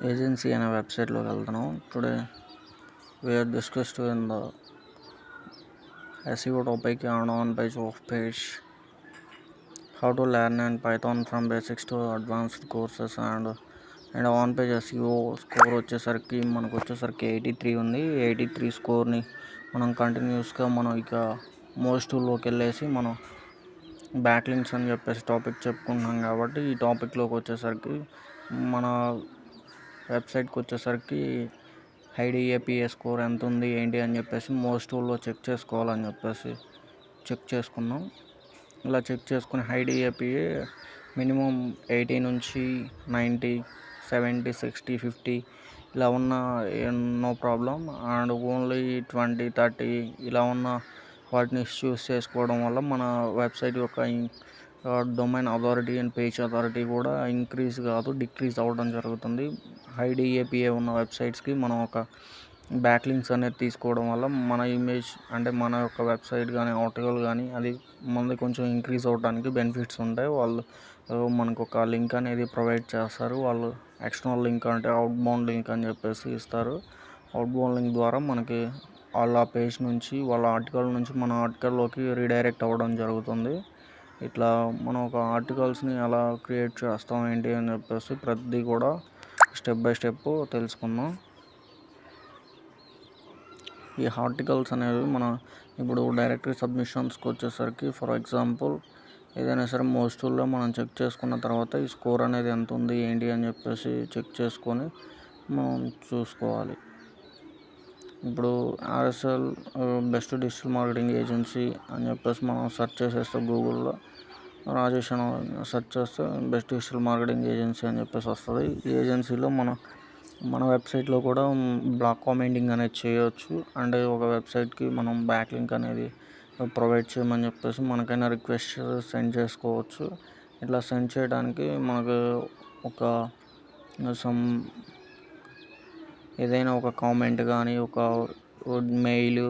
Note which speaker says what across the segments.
Speaker 1: Agency అనే వెబ్సైట్లోకి వెళ్తున్నాం. Today we are discussed in the SEO topic and on page of page how to learn in Python from basics to advanced courses and on page SEO score వచ్చేసరికి మనకు 83 ఉంది. 83 స్కోర్ని మనం కంటిన్యూస్గా మనం ఇక మోస్ట్లోకి వెళ్ళేసి మనం బ్యాక్లింక్స్ అని చెప్పేసి టాపిక్ చెప్పుకుంటున్నాం. కాబట్టి ఈ టాపిక్లోకి వచ్చేసరికి మన వెబ్సైట్కి వచ్చేసరికి HiDAPA స్కోర్ ఎంత ఉంది ఏంటి అని చెప్పేసి మోస్ట్లో చెక్ చేసుకోవాలని చెప్పేసి చెక్ చేసుకున్నాం. ఇలా చెక్ చేసుకుని HiDAPA మినిమం 80 నుంచి 90, 70, 60, 50 ఇలా ఉన్న నో ప్రాబ్లం. అండ్ ఓన్లీ 20, 30 ఇలా ఉన్న వాటిని చూస్ చేసుకోవడం వల్ల మన వెబ్సైట్ యొక్క domain authority and page authority కూడా ఇంక్రీజ్ కాదు, డిక్రీజ్ అవ్వడం జరుగుతుంది. HiDAPA ఉన్న వెబ్సైట్స్కి మనం ఒక బ్యాక్లింక్స్ అనేది తీసుకోవడం వల్ల మన ఇమేజ్ అంటే మన యొక్క వెబ్సైట్ కానీ ఆర్టికల్ కానీ అది మనది కొంచెం ఇంక్రీజ్ అవ్వడానికి బెనిఫిట్స్ ఉంటాయి. వాళ్ళు మనకు ఒక లింక్ అనేది ప్రొవైడ్ చేస్తారు. వాళ్ళు ఎక్స్టర్నల్ లింక్ అంటే అవుట్బౌండ్ లింక్ అని చెప్పేసి ఇస్తారు. అవుట్బౌండ్ లింక్ ద్వారా మనకి వాళ్ళ పేజ్ నుంచి వాళ్ళ ఆర్టికల్ నుంచి మన ఆర్టికల్లోకి రీడైరెక్ట్ అవ్వడం జరుగుతుంది. ఇట్లా మనం ఒక ఆర్టికల్స్ని ఎలా క్రియేట్ చేస్తాం ఏంటి అని చెప్పేసి ప్రతిదీ కూడా స్టెప్ బై స్టెప్ తెలుసుకుందాం. ఈ ఆర్టికల్స్ అనేవి మనం ఇప్పుడు డైరెక్టరీ సబ్మిషన్స్కి వచ్చేసరికి ఫర్ ఎగ్జాంపుల్ ఏదైనా సరే మోస్ట్లో మనం చెక్ చేసుకున్న తర్వాత ఈ స్కోర్ అనేది ఎంత ఉంది ఏంటి అని చెప్పేసి చెక్ చేసుకొని మనం చూసుకోవాలి. ఇప్పుడు RSL best digital marketing agency అని చెప్పేసి మనం సెర్చ్ చేసేస్తే గూగుల్లో రాజేష్ అని సెర్చ్ చేస్తే బెస్ట్ డిజిటల్ మార్కెటింగ్ ఏజెన్సీ అని చెప్పేసి వస్తుంది. ఈ ఏజెన్సీలో మన వెబ్సైట్లో కూడా బ్లాక్ కామెంటింగ్ అనేది చేయవచ్చు. అంటే ఒక వెబ్సైట్కి మనం బ్యాక్ లింక్ అనేది ప్రొవైడ్ చేయమని చెప్పేసి మనకైనా రిక్వెస్ట్ సెండ్ చేసుకోవచ్చు. ఇట్లా సెండ్ చేయడానికి మనకు ఒక ఏదైనా ఒక కామెంట్ కానీ ఒక మెయిల్,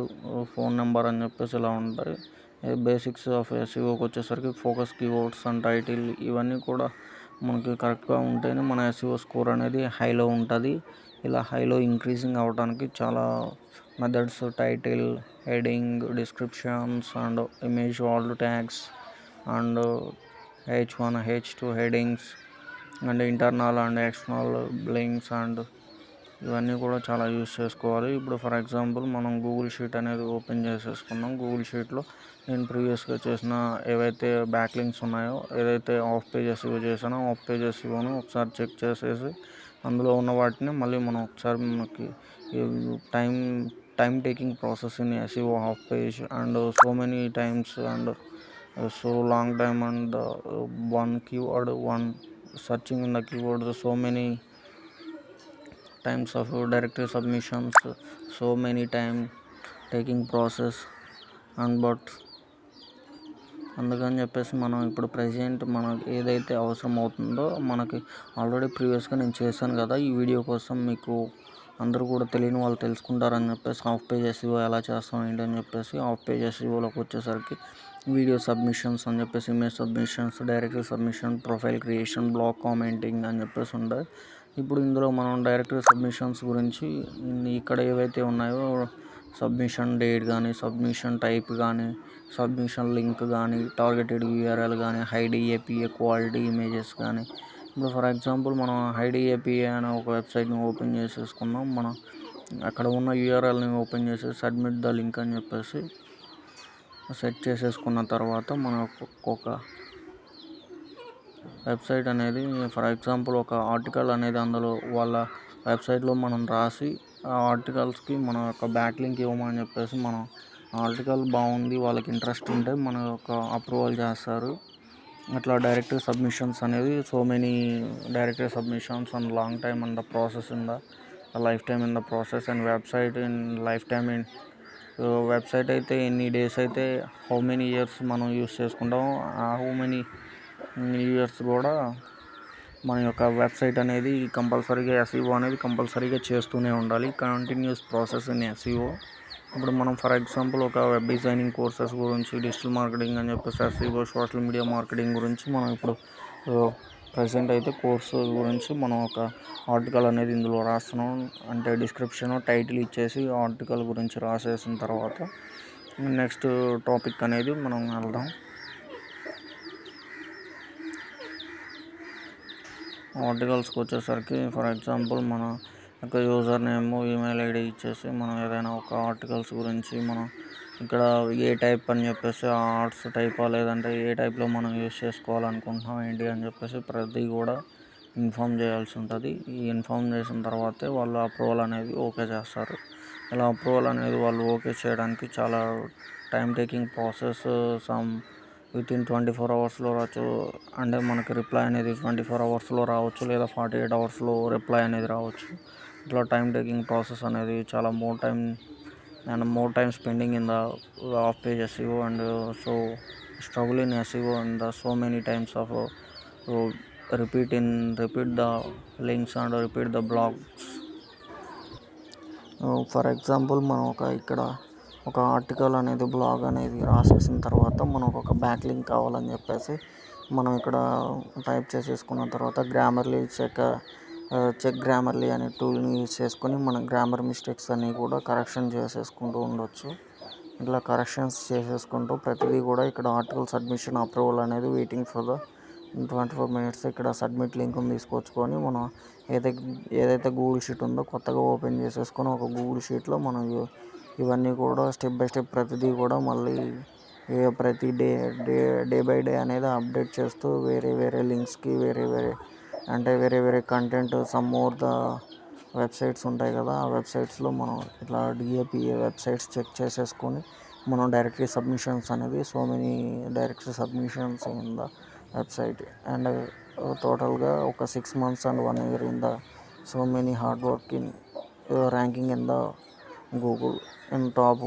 Speaker 1: ఫోన్ నెంబర్ అని చెప్పేసి ఇలా ఉంటాయి. బేసిక్స్ ఆఫ్ SEOకి వచ్చేసరికి ఫోకస్ కీవర్డ్స్ అండ్ టైటిల్ ఇవన్నీ కూడా మనకి కరెక్ట్గా ఉంటేనే మన SEO స్కోర్ అనేది హైలో ఉంటుంది. ఇలా హైలో ఇంక్రీజింగ్ అవ్వడానికి చాలా methods title, heading, descriptions and image alt tags and H1, H2 headings and internal and external links and ఇవన్నీ కూడా చాలా యూస్ చేసుకోవాలి. ఇప్పుడు ఫర్ ఎగ్జాంపుల్ మనం గూగుల్ షీట్ అనేది ఓపెన్ చేసేసుకున్నాం. గూగుల్ షీట్లో నేను ప్రీవియస్గా చేసిన ఏవైతే బ్యాక్ లింక్స్ ఉన్నాయో ఏదైతే ఆఫ్ పేజ్ SEO చేసానో ఆఫ్ పేజ్ SEOను ఒకసారి చెక్ చేసేసి అందులో ఉన్న వాటిని మళ్ళీ మనం ఒకసారి మనకి time taking process in SEO of page and so many times and so long time and one keyword, one searching in the keywords, so many times of directory submissions, so many time taking process and but అందుకని చెప్పేసి మనం ఇప్పుడు present మనకు ఏదైతే అవసరం అవుతుందో మనకి already ప్రీవియస్గా నేను చేశాను కదా. ఈ వీడియో కోసం మీకు అందరూ కూడా తెలియని వాళ్ళు తెలుసుకుంటారని చెప్పేసి ఆఫ్ పేజ్ SEO ఎలా చేస్తాం ఏంటి అని చెప్పేసి ఆఫ్ పేజ్ SEOలోకి వచ్చేసరికి వీడియో సబ్మిషన్స్ అని చెప్పేసి image submissions, directory submission, profile creation, blog commenting అని చెప్పేసి ఉంటాయి. ఇప్పుడు ఇందులో మనం డైరెక్టరీ సబ్మిషన్స్ గురించి ఇక్కడ ఏవైతే ఉన్నాయో సబ్మిషన్ డేట్ కానీ, సబ్మిషన్ టైప్ కానీ, సబ్మిషన్ లింక్ కానీ, టార్గెటెడ్ URL కానీ, HiDAPA క్వాలిటీ ఇమేజెస్ కానీ. ఇప్పుడు ఫర్ ఎగ్జాంపుల్ మనం HiDAPA అనే ఒక వెబ్సైట్ని ఓపెన్ చేసేసుకున్నాం. మనం అక్కడ ఉన్న URLని ఓపెన్ చేసి సబ్మిట్ ద లింక్ అని చెప్పేసి సెట్ చేసేసుకున్న తర్వాత మనకు ఒక వెబ్సైట్ అనేది ఫర్ ఎగ్జాంపుల్ ఒక ఆర్టికల్ అనేది అందులో వాళ్ళ వెబ్సైట్లో మనం రాసి ఆ ఆర్టికల్స్కి మన యొక్క బ్యాక్ లింక్ ఇవ్వమని చెప్పేసి మనం ఆర్టికల్ బాగుంది వాళ్ళకి ఇంట్రెస్ట్ ఉంటే మన యొక్క అప్రూవల్ చేస్తారు. అట్లా డైరెక్టరీ సబ్మిషన్స్ అనేది so many directory submissions and long time in the process in the life time in the process and website in life time in website అయితే ఎన్ని డేస్ అయితే హౌ మెనీ ఇయర్స్ మనం use చేసుకుంటామో how many years కూడా మన యొక్క website అనేది కంపల్సరీగా SEO అనేది కంపల్సరీగా చేస్తూనే ఉండాలి. Continuous process in SEO. ఇప్పుడు మనం ఫర్ ఎగ్జాంపుల్ ఒక వెబ్ డిజైనింగ్ కోర్సెస్ గురించి, డిజిటల్ మార్కెటింగ్ అని చెప్పేసి SEO, సోషల్ మీడియా మార్కెటింగ్ గురించి మనం ఇప్పుడు ప్రజెంట్ అయితే కోర్సు గురించి మనం ఒక ఆర్టికల్ అనేది ఇందులో రాస్తున్నాం. అంటే డిస్క్రిప్షన్ టైటిల్ ఇచ్చేసి ఆర్టికల్ గురించి రాసేసిన తర్వాత నెక్స్ట్ టాపిక్ అనేది మనం వెళ్దాం. ఆర్టికల్స్కి వచ్చేసరికి ఫర్ ఎగ్జాంపుల్ మన యొక్క యూజర్ నేమ్, ఈమెయిల్ ఐడి ఇచ్చేసి మనం ఏదైనా ఒక ఆర్టికల్స్ గురించి మనం ఇక్కడ ఏ టైప్ అని చెప్పేసి ఆర్ట్స్ టైపా లేదంటే ఏ టైప్లో మనం యూజ్ చేసుకోవాలనుకుంటున్నాం ఏంటి అని చెప్పేసి ప్రతి కూడా ఇన్ఫామ్ చేయాల్సి ఉంటుంది. ఈ ఇన్ఫామ్ చేసిన తర్వాతే వాళ్ళు అప్రూవల్ అనేది ఓకే చేస్తారు. ఇలా అప్రూవల్ అనేది వాళ్ళు ఓకే చేయడానికి చాలా టైం టేకింగ్ ప్రాసెస్. వితిన్ 24 అవర్స్లో రావచ్చు. అంటే మనకి రిప్లై అనేది 24 అవర్స్లో రావచ్చు, లేదా 48 అవర్స్లో రిప్లై అనేది రావచ్చు. ఇట్లా టైం టేకింగ్ ప్రాసెస్ అనేది చాలా more time spending in the off-page SEO, and so struggle in SEO, and so many times of repeat the links and repeat the blogs. For example మనం ఇక్కడ ఒక ఆర్టికల్ అనేది blog అనేది రాసేసిన తర్వాత మనకు ఒక బ్యాక్ లింక్ కావాలని చెప్పేసి మనం ఇక్కడ టైప్ చేసేసుకున్న తర్వాత చెక్ గ్రామర్లీ అనే టూల్ని యూజ్ చేసుకొని మనం గ్రామర్ మిస్టేక్స్ అన్నీ కూడా కరెక్షన్ చేసేసుకుంటూ ఉండొచ్చు. ఇట్లా కరెక్షన్స్ చేసేసుకుంటూ ప్రతిదీ కూడా ఇక్కడ ఆర్టికల్ సబ్మిషన్ అప్రూవల్ అనేది వెయిటింగ్ ఫర్ ద 24 minutes ఇక్కడ సబ్మిట్ లింక్ని తీసుకొచ్చుకొని మనం ఏదైతే గూగుల్ షీట్ ఉందో కొత్తగా ఓపెన్ చేసేసుకొని ఒక గూగుల్ షీట్లో మనం ఇవన్నీ కూడా స్టెప్ బై స్టెప్ ప్రతిదీ కూడా మళ్ళీ ప్రతి డే బై డే అనేది అప్డేట్ చేస్తూ వేరే లింక్స్కి వేరే content some more the websites ఉంటాయి కదా, ఆ వెబ్సైట్స్లో మనం ఇట్లా డిఏపిఏ వెబ్సైట్స్ చెక్ చేసేసుకొని మనం డైరెక్టరీ సబ్మిషన్స్ అనేది so many directory submissions in the website, and టోటల్గా ఒక 6 months and 1 year in the so many hard work in ranking in the Google in top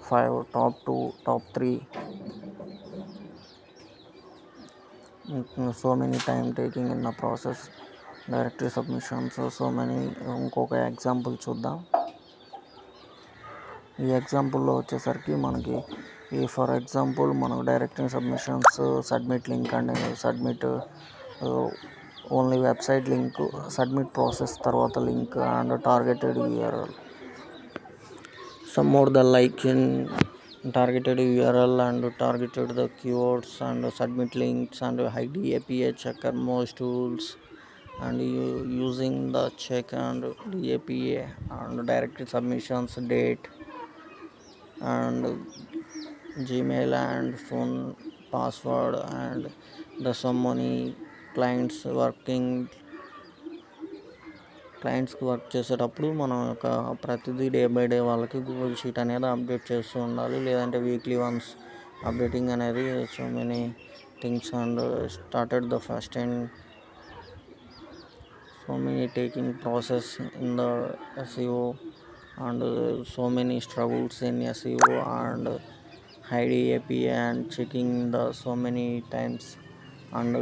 Speaker 1: 5, top 2, top 3. So many time taking in the process directory submissions so many. ఇంకొక example చూద్దాం. ఈ ఎగ్జాంపుల్లో వచ్చేసరికి మనకి for example మనకు directory submissions submit link and submit only website link, submit process తర్వాత link and targeted URL, some more the like in targeted URL and targeted the keywords and submit links and hide API checker most tools and using the check and DAPA and directory submissions date and Gmail and phone password and the so many clientsకి work చేసేటప్పుడు మనం ఒక ప్రతిదీ day by day వాళ్ళకి Google sheet అనేది update చేస్తూ ఉండాలి, లేదంటే వీక్లీ వన్స్ అప్డేటింగ్ అనేది so many things and started the first and so many taking process in the SEO and so many struggles in SEO and hide API and checking the so many times and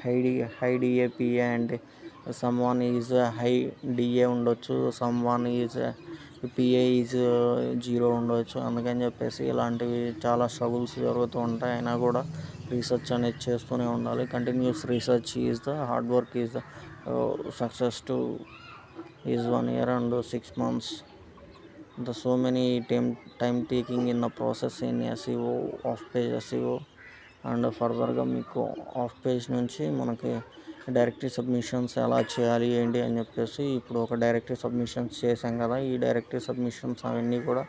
Speaker 1: hide API and someone is high DA ఉండొచ్చు, someone is PA is 0 ఉండొచ్చు. అందుకని చెప్పేసి ఇలాంటివి చాలా struggles జరుగుతూ ఉంటాయి. అయినా కూడా రీసెర్చ్ అనేది చేస్తూనే ఉండాలి. Continuous research is the hard work is the success to is 1 year and 6 months. The so many time taking in the process in SEO, off page SEO, and ఫర్దర్గా మీకు ఆఫ్ పేజ్ నుంచి మనకి directory submissions ఎలా చేయాలి ఏంటి అని చెప్పేసి ఇప్పుడు ఒక డైరెక్టరీ సబ్మిషన్స్ చేసాం కదా, ఈ డైరెక్టరీ సబ్మిషన్స్ అవన్నీ కూడా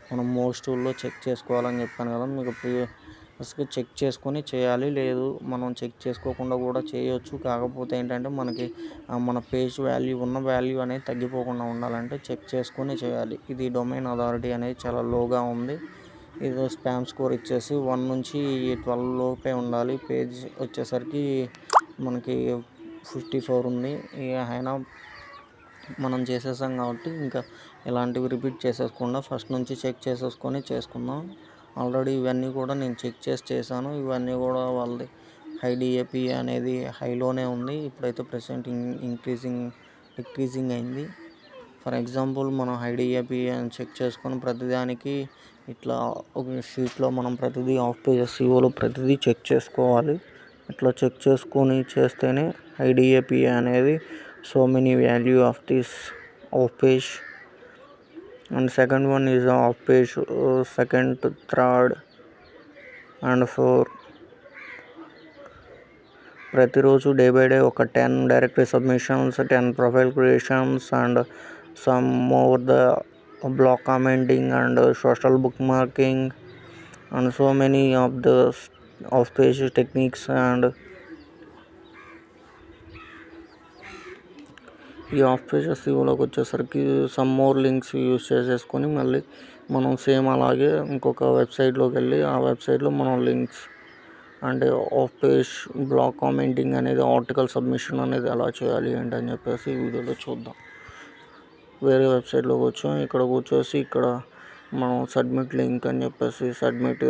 Speaker 1: మనం మోస్ట్ టూల్లో చెక్ చేసుకోవాలని చెప్పాను కదా మీకు. ప్రీవియస్గా చెక్ చేసుకొని చేయాలి, లేదు మనం చెక్ చేసుకోకుండా కూడా చేయొచ్చు. కాకపోతే ఏంటంటే మనకి మన పేజ్ వాల్యూ అనేది తగ్గిపోకుండా ఉండాలంటే చెక్ చేసుకొని చేయాలి. ఇది డొమైన్ అథారిటీ అనేది చాలా లోగా ఉంది. ఇది స్పామ్ స్కోర్ ఇచ్చేసి 1 నుంచి 12 లోపే ఉండాలి. పేజ్ వచ్చేసరికి మనకి 54 ఉంది. అయినా మనం చేసేసాం కాబట్టి ఇంకా ఇలాంటివి రిపీట్ చేసేసుకుండా ఫస్ట్ నుంచి చెక్ చేసేసుకొని చేసుకుందాం. ఆల్రెడీ ఇవన్నీ కూడా నేను చెక్ చేశాను. ఇవన్నీ కూడా వాళ్ళది హై DAP అనేది హైలోనే ఉంది. ఇప్పుడైతే ప్రెసెంట్ డిక్రీజింగ్ అయింది. ఫర్ ఎగ్జాంపుల్ మనం హై DAP అని చెక్ చేసుకొని ప్రతిదానికి ఇట్లా ఒక షీట్లో మనం ప్రతిదీ ఆఫ్ పేజ్ SEOలో ప్రతిదీ చెక్ చేసుకోవాలి. ఇట్లా చెక్ చేసుకొని చేస్తేనే IDAPA అనేది so many value of this of page. And second one is of page second, third and four. ప్రతిరోజు డే బై డే ఒక 10 directory submissions, 10 profile creations and some more the block commenting and social bookmarking and so many of the of page techniques. And ఈ of page SEOలోకి వచ్చేసరికి some more links use చేసేసుకొని మళ్ళీ మనం same అలాగే ఇంకొక వెబ్సైట్లోకి వెళ్ళి ఆ వెబ్సైట్లో మనం లింక్స్ అంటే ఆఫ్ పేజ్ బ్లాక్ కామెంటింగ్ అనేది ఆర్టికల్ సబ్మిషన్ అనేది ఎలా చేయాలి ఏంటని చెప్పేసి ఈ వీడియోలో చూద్దాం. వేరే వెబ్సైట్లోకి వచ్చాం. ఇక్కడ కూర్చోసి ఇక్కడ మనం సబ్మిట్ లింక్ అని చెప్పేసి సబ్మిట్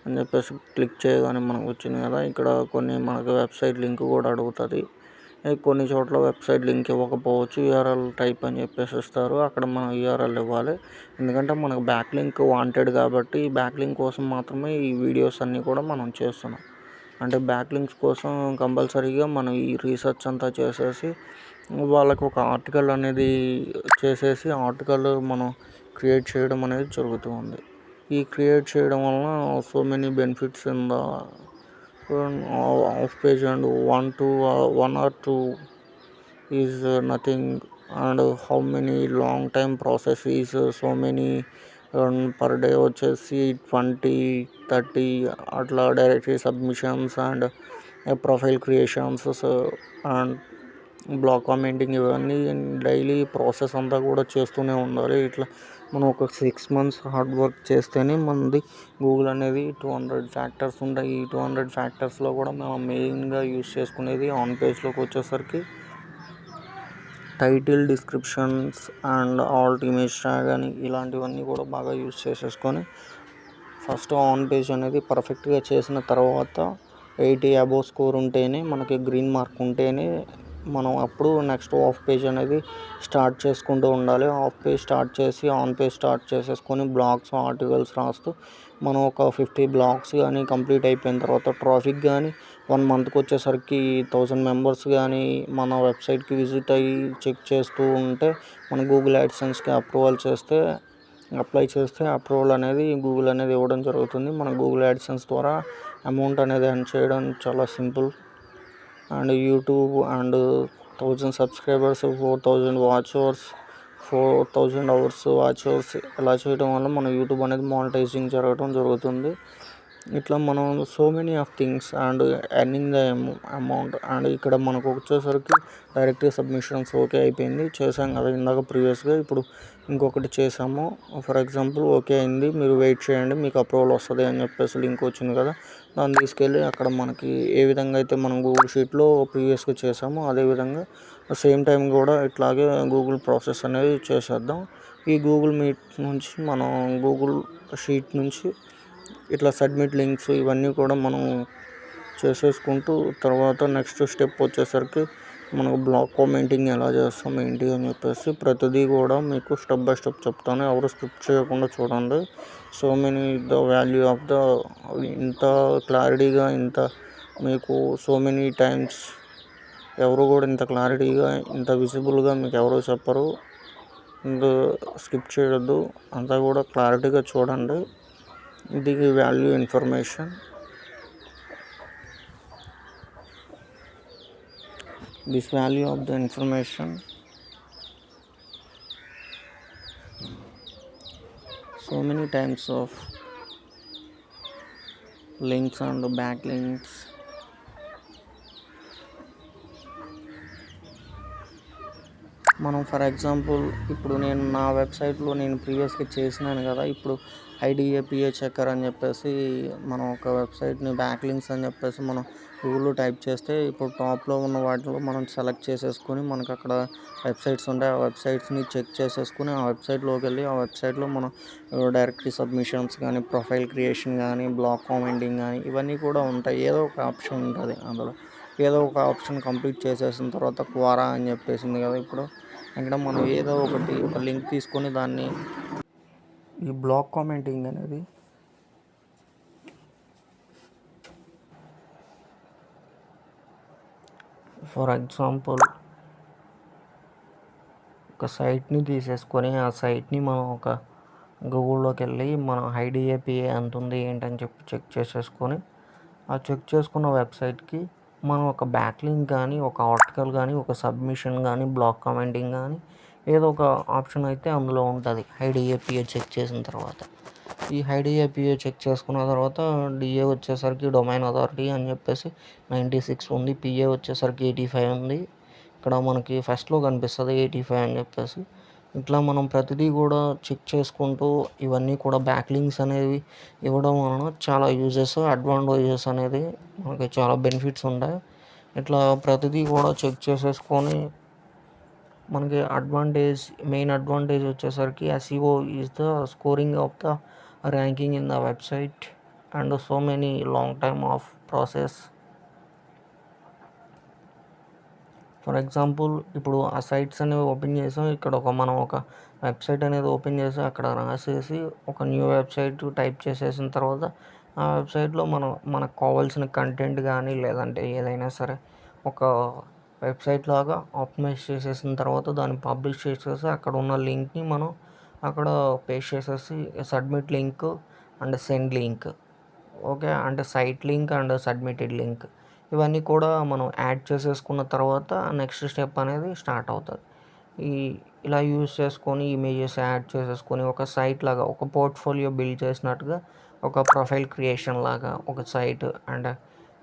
Speaker 1: అని చెప్పేసి క్లిక్ చేయగానే మనకు వచ్చింది కదా. ఇక్కడ కొన్ని మనకు వెబ్సైట్ లింక్ కూడా అడుగుతుంది. కొన్ని చోట్ల వెబ్సైట్ లింక్ ఇవ్వకపోవచ్చు, URL టైప్ అని చెప్పేసి ఇస్తారు. అక్కడ మనం URL ఇవ్వాలి. ఎందుకంటే మనకు బ్యాక్ లింక్ వాంటెడ్ కాబట్టి బ్యాక్ లింక్ కోసం మాత్రమే ఈ వీడియోస్ అన్నీ కూడా మనం చేస్తున్నాం. అంటే బ్యాక్ లింక్స్ కోసం కంపల్సరీగా మనం ఈ రీసెర్చ్ అంతా చేసేసి వాళ్ళకు ఒక ఆర్టికల్ అనేది చేసేసి ఆర్టికల్ మనం క్రియేట్ చేయడం అనేది జరుగుతూ ఉంది. ఈ క్రియేట్ చేయడం వలన so many benefits in the of page and 1 or 2 is nothing. And how many long time process is so many per day వచ్చేసి 20-30 అట్లా directory submissions and profile creations and block commenting ఇవన్నీ daily process అంతా కూడా చేస్తూనే ఉండాలి. ఇట్లా మనం ఒక 6 months హార్డ్ వర్క్ చేస్తేనే మనది గూగుల్ అనేది 200 ఫ్యాక్టర్స్ ఉంటాయి. ఈ 200 ఫ్యాక్టర్స్లో కూడా మనం మెయిన్గా యూజ్ చేసుకునేది ఆన్ పేజ్లోకి వచ్చేసరికి title, descriptions and Alt image tag అని ఇలాంటివన్నీ కూడా బాగా యూజ్ చేసేసుకొని ఫస్ట్ ఆన్ పేజ్ అనేది పర్ఫెక్ట్గా చేసిన తర్వాత 80 అబోవ్ స్కోర్ ఉంటేనే మనకి గ్రీన్ మార్క్ ఉంటేనే మనం అప్పుడు నెక్స్ట్ ఆఫ్ పేజ్ అనేది స్టార్ట్ చేసుకుంటూ ఉండాలి. ఆఫ్ పేజ్ స్టార్ట్ చేసి ఆన్ పేజ్ స్టార్ట్ చేసేసుకొని బ్లాగ్స్, ఆర్టికల్స్ రాస్తూ మనం ఒక 50 బ్లాగ్స్ కానీ కంప్లీట్ అయిపోయిన తర్వాత ట్రాఫిక్ కానీ 1 monthకి వచ్చేసరికి 1000 మెంబర్స్ కానీ మన వెబ్సైట్కి విజిట్ అయ్యి చెక్ చేస్తూ ఉంటే మన గూగుల్ యాడ్సెన్స్కి అప్లై చేస్తే అప్రూవల్ అనేది గూగుల్ అనేది ఇవ్వడం జరుగుతుంది. మన గూగుల్ యాడ్సెన్స్ ద్వారా అమౌంట్ అనేది ఎర్న్ చేయడం చాలా simple. And YouTube and 1000 subscribers, 4000 watch hours, 4000 hours watch hours ఇలా చేయడం వల్ల మన యూట్యూబ్ అనేది మానిటైజింగ్ జరగడం జరుగుతుంది. ఇట్లా మనం so many of things and earning the amount. And ఇక్కడ మనకు వచ్చేసరికి డైరెక్ట్గా సబ్మిషన్స్ ఓకే అయిపోయింది. చేసాం కదా ఇందాక ప్రీవియస్గా, ఇప్పుడు ఇంకొకటి చేసాము. ఫర్ ఎగ్జాంపుల్ ఓకే అయింది, మీరు వెయిట్ చేయండి మీకు అప్రూవల్ వస్తుంది అని చెప్పేసి లింక్ వచ్చింది కదా. దాన్ని తీసుకెళ్ళి అక్కడ మనకి ఏ విధంగా అయితే మనం గూగుల్ షీట్లో ప్రీవియస్గా చేసామో అదేవిధంగా సేమ్ టైం కూడా ఇట్లాగే గూగుల్ ప్రాసెస్ అనేది చేసేద్దాం. ఈ గూగుల్ మీట్ నుంచి మనం గూగుల్ షీట్ నుంచి ఇట్లా సబ్మిట్ లింక్స్ ఇవన్నీ కూడా మనం చేసేసుకుంటూ తర్వాత నెక్స్ట్ స్టెప్ వచ్చేసరికి మనకు బ్లాక్ కామెంటింగ్ ఎలా చేస్తాం ఏంటి అని చెప్పేసి ప్రతిదీ కూడా మీకు స్టెప్ బై స్టెప్ చెప్తాను. ఎవరు స్కిప్ చేయకుండా చూడండి. So many the value of the ఇంత క్లారిటీగా ఇంత మీకు సో మెనీ టైమ్స్ ఎవరు కూడా ఇంత క్లారిటీగా ఇంత విజిబుల్గా మీకు ఎవరు చెప్పరు. స్కిప్ చేయొద్దు, అంతా కూడా క్లారిటీగా చూడండి. ఇది value information. This value of the information, so many types of links and backlinks. మనం ఫర్ ఎగ్జాంపుల్ ఇప్పుడు నేను నా వెబ్సైట్లో నేను ప్రీవియస్గా చేసినాను కదా. ఇప్పుడు IDAPA చెక్కర్ అని చెప్పేసి మనం ఒక వెబ్సైట్ని బ్యాక్ లింక్స్ అని చెప్పేసి మనం గూగుల్లో టైప్ చేస్తే ఇప్పుడు టాప్లో ఉన్న వాటిలో మనం సెలెక్ట్ చేసేసుకొని మనకు అక్కడ వెబ్సైట్స్ ఉంటాయి. ఆ వెబ్సైట్స్ని చెక్ చేసేసుకుని ఆ వెబ్సైట్లోకి వెళ్ళి ఆ వెబ్సైట్లో మనం డైరెక్టరీ సబ్మిషన్స్ కానీ, ప్రొఫైల్ క్రియేషన్ కానీ, బ్లాక్ కామెంటింగ్ కానీ ఇవన్నీ కూడా ఉంటాయి. ఏదో ఒక ఆప్షన్ ఉంటుంది అందులో. ఏదో ఒక ఆప్షన్ కంప్లీట్ చేసేసిన తర్వాత క్వారా అని చెప్పేసింది కదా. ఇప్పుడు ఇక్కడ మనం ఏదో ఒక లింక్ తీసుకొని దాన్ని ఈ బ్లాక్ కామెంటింగ్ అనేది ఫర్ ఎగ్జాంపుల్ ఒక సైట్ని తీసేసుకొని ఆ సైట్ని మనం ఒక గూగుల్లోకి వెళ్ళి మనం ఐడిఏపిఏ ఎంత ఉంది ఏంటని చెప్పి చెక్ చేసేసుకొని ఆ చెక్ చేసుకున్న వెబ్సైట్కి మనం ఒక బ్యాక్ లింక్ కానీ ఒక ఆర్టికల్ కానీ ఒక సబ్మిషన్ కానీ బ్లాగ్ కామెంటింగ్ కానీ ఏదో ఒక ఆప్షన్ అయితే అందులో ఉంటుంది ఐడిఏపిఏ చెక్ చేసిన తర్వాత. ఈ ఐడిఏపిఏ చెక్ చేసుకున్న తర్వాత డిఏ వచ్చేసరికి డొమైన్ అథారిటీ అని చెప్పేసి 96 ఉంది, పిఏ వచ్చేసరికి 85 ఉంది. ఇక్కడ మనకి ఫస్ట్లో కనిపిస్తుంది 85 అని చెప్పేసి. ఇట్లా మనం ప్రతిదీ కూడా చెక్ చేసుకుంటూ ఇవన్నీ కూడా బ్యాక్ లింక్స్ అనేవి ఇవ్వడం వలన చాలా యూజెస్ అడ్వాంటేజెస్ అనేది మనకి చాలా బెనిఫిట్స్ ఉంటాయి. ఇట్లా ప్రతిదీ కూడా చెక్ చేసేసుకొని మనకి మెయిన్ అడ్వాంటేజ్ వచ్చేసరికి SEO is the scoring of the ranking in the website and so many long time of process. For example ఇప్పుడు ఆ సైట్స్ అనేవి ఓపెన్ చేసాం, ఇక్కడ మనం ఒక వెబ్సైట్ అనేది ఓపెన్ చేసి అక్కడ రాసేసి ఒక న్యూ వెబ్సైట్ టైప్ చేసేసిన తర్వాత ఆ వెబ్సైట్లో మనకు కావాల్సిన కంటెంట్ కానీ లేదంటే ఏదైనా సరే ఒక వెబ్సైట్ లాగా ఆప్టిమైజ్ చేసేసిన తర్వాత దాన్ని పబ్లిష్ చేసేసి అక్కడ ఉన్న లింక్ని మనం అక్కడ పేస్ట్ చేసేసి submit link and send link, okay, అంటే site link and submitted link ఇవన్నీ కూడా మనం యాడ్ చేసేసుకున్న తర్వాత నెక్స్ట్ స్టెప్ అనేది స్టార్ట్ అవుతుంది. ఇలా యూజ్ చేసుకొని ఇమేజెస్ యాడ్ చేసేసుకొని ఒక సైట్ లాగా ఒక పోర్ట్ఫోలియో బిల్డ్ చేసినట్టుగా ఒక ప్రొఫైల్ క్రియేషన్ లాగా ఒక సైట్ అండ్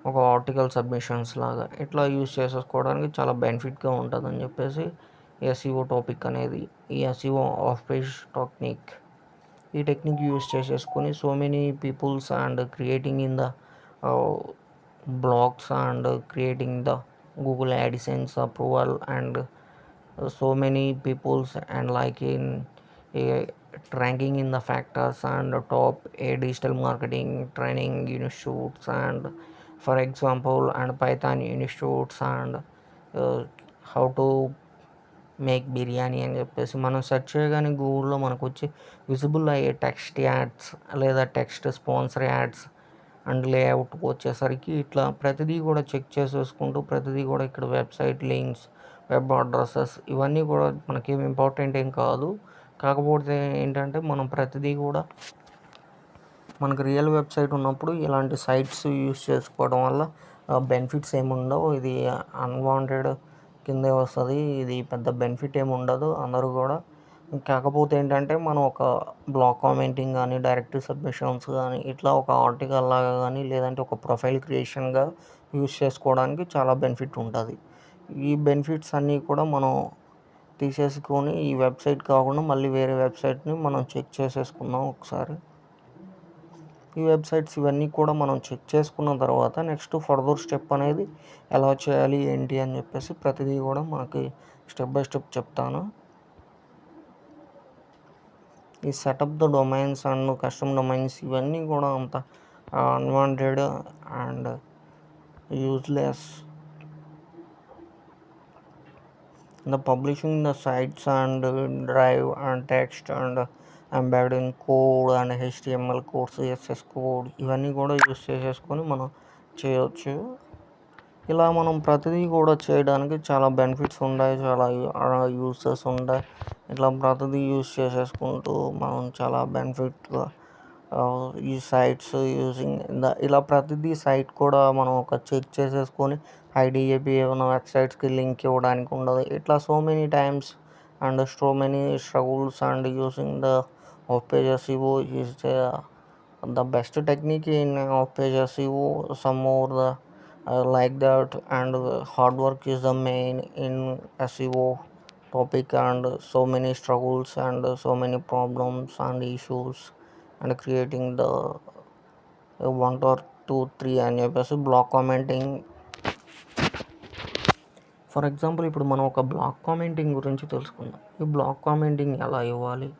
Speaker 1: ఒక ఆర్టికల్ సబ్మిషన్స్ లాగా ఇట్లా యూజ్ చేసేసుకోవడానికి చాలా బెనిఫిట్గా ఉంటుందని చెప్పేసి ఎస్ఈఓ టాపిక్ అనేది, ఈ ఎస్ఈఓ ఆఫ్ పేజ్ టెక్నిక్, ఈ టెక్నిక్ యూజ్ చేసేసుకొని so many peoples and creating in the blogs and creating the Google AdSense approval and so many peoples and like in a ranking in the factors and top a digital marketing training institutes and for example and Python institutes and how to make biryani అని చెప్పేసి మనం search చేయగానే గూగుల్లో మనకు వచ్చి visible అయ్యే text ads లేదా text sponsor ads and layout వచ్చేసరికి ఇట్లా ప్రతిదీ కూడా చెక్ చేసేసుకుంటూ ప్రతిదీ కూడా ఇక్కడ వెబ్సైట్ లింక్స్, వెబ్ అడ్రసెస్ ఇవన్నీ కూడా మనకేం ఇంపార్టెంట్ ఏం కాదు. కాకపోతే ఏంటంటే మనం ప్రతిదీ కూడా మనకు రియల్ వెబ్సైట్ ఉన్నప్పుడు ఇలాంటి సైట్స్ యూస్ చేసుకోవడం వల్ల బెనిఫిట్స్ ఏమి ఉండవు. ఇది అన్వాంటెడ్ కిందే వస్తుంది, ఇది పెద్ద బెనిఫిట్ ఏమి ఉండదు అందరూ కూడా. కాకపోతే ఏంటంటే మనం ఒక బ్లాగ్ కామెంటింగ్ కానీ డైరెక్ట్ సబ్మిషన్స్ కానీ ఇట్లా ఒక ఆర్టికల్ లాగా కానీ లేదంటే ఒక ప్రొఫైల్ క్రియేషన్గా యూస్ చేసుకోవడానికి చాలా బెనిఫిట్ ఉంటుంది. ఈ బెనిఫిట్స్ అన్నీ కూడా మనం తీసేసుకొని ఈ వెబ్సైట్ కాకుండా మళ్ళీ వేరే వెబ్సైట్ని మనం చెక్ చేసేసుకుందాం ఒకసారి. ఈ వెబ్సైట్స్ ఇవన్నీ కూడా మనం చెక్ చేసుకున్న తర్వాత నెక్స్ట్ ఫర్దర్ స్టెప్ అనేది ఎలా చేయాలి ఏంటి అని చెప్పేసి ప్రతిదీ కూడా మనకి స్టెప్ బై స్టెప్ చెప్తాను. ఈ setup the domains and custom domains ఇవన్నీ కూడా అంత unwanted and useless. The publishing the sites and drive and text and embedding code and HTML code, CSS code ఇవన్నీ కూడా యూస్ చేసేసుకొని మనం చేయవచ్చు. ఇలా మనం ప్రతిదీ కూడా చేయడానికి చాలా బెనిఫిట్స్ ఉంటాయి, చాలా యూసెస్ ఉంటాయి. ఇట్లా ప్రతిదీ యూస్ చేసేసుకుంటూ మనం చాలా బెనిఫిట్గా ఈ సైట్స్ యూజింగ్ ఇలా ప్రతిదీ సైట్ కూడా మనం ఒక చెక్ చేసేసుకొని ఐడిఏపి ఏమైనా వెబ్సైట్స్కి లింక్ ఇవ్వడానికి ఉండదు. ఇట్లా so many times and so many struggles and using the of page SEO is the best technique in of page SEO. Some more the like that and hard work is the main in SEO topic and so many struggles and so many problems and issues and creating the 1 or 2 3 అని చెప్పేసి blog commenting. For example ఇప్పుడు మనం ఒక blog commenting గురించి తెలుసుకుందాం. ఈ blog commenting ఎలా ఇవ్వాలి,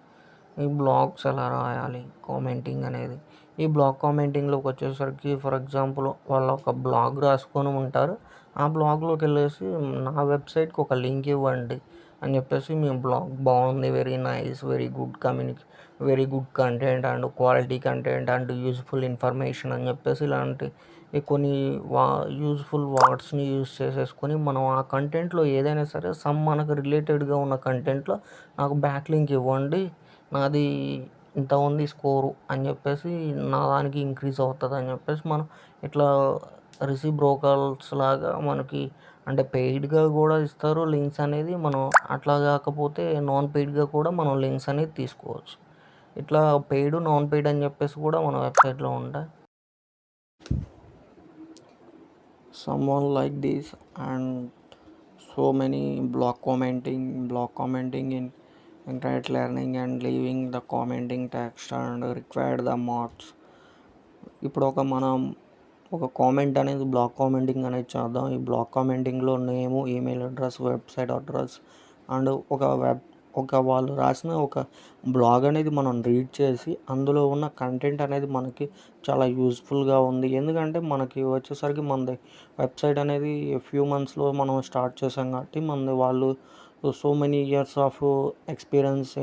Speaker 1: ఈ బ్లాగ్స్ ఎలా రాయాలి కామెంటింగ్ అనేది. ఈ బ్లాగ్ కామెంటింగ్లోకి వచ్చేసరికి ఫర్ ఎగ్జాంపుల్ వాళ్ళు ఒక బ్లాగ్ రాసుకొని ఉంటారు, ఆ బ్లాగ్లోకి వెళ్ళేసి నా వెబ్సైట్కి ఒక లింక్ ఇవ్వండి అని చెప్పేసి మీ బ్లాగ్ బాగుంది, very nice, very good content and quality content and useful information అని చెప్పేసి ఇలాంటి కొన్ని యూజ్ఫుల్ వర్డ్స్ని యూజ్ చేసేసుకొని మనం ఆ కంటెంట్లో ఏదైనా సరే మనకు రిలేటెడ్గా ఉన్న కంటెంట్లో నాకు బ్యాక్ లింక్ ఇవ్వండి, నాది ఇంత ఉంది స్కోరు అని చెప్పేసి నా దానికి ఇంక్రీజ్ అవుతుంది అని చెప్పేసి మనం ఇట్లా బ్రోకర్స్ లాగా మనకి అంటే పెయిడ్గా కూడా ఇస్తారు లింక్స్ అనేది. మనం అట్లా కాకపోతే నాన్ పెయిడ్గా కూడా మనం లింక్స్ అనేది తీసుకోవచ్చు. ఇట్లా పెయిడ్ నాన్ పెయిడ్ అని చెప్పేసి కూడా మన వెబ్సైట్లో ఉంటాయి. Someone like this, and so many block commenting in internet learning and leaving the commenting text and required the mods. ఇప్పుడు మనం ఒక కామెంట్ అనేది బ్లాక్ కామెంటింగ్ అనేది చేద్దాం. ఈ బ్లాక్ కామెంటింగ్లో name, email address, website address and వాళ్ళు రాసిన ఒక బ్లాగ్ అనేది మనం రీడ్ చేసి అందులో ఉన్న కంటెంట్ అనేది మనకి చాలా యూజ్ఫుల్గా ఉంది. ఎందుకంటే మనకి వచ్చేసరికి మనది వెబ్సైట్ అనేది ఫ్యూ మంత్స్లో మనం స్టార్ట్ చేసాం కాబట్టి మనది వాళ్ళు so many years of experience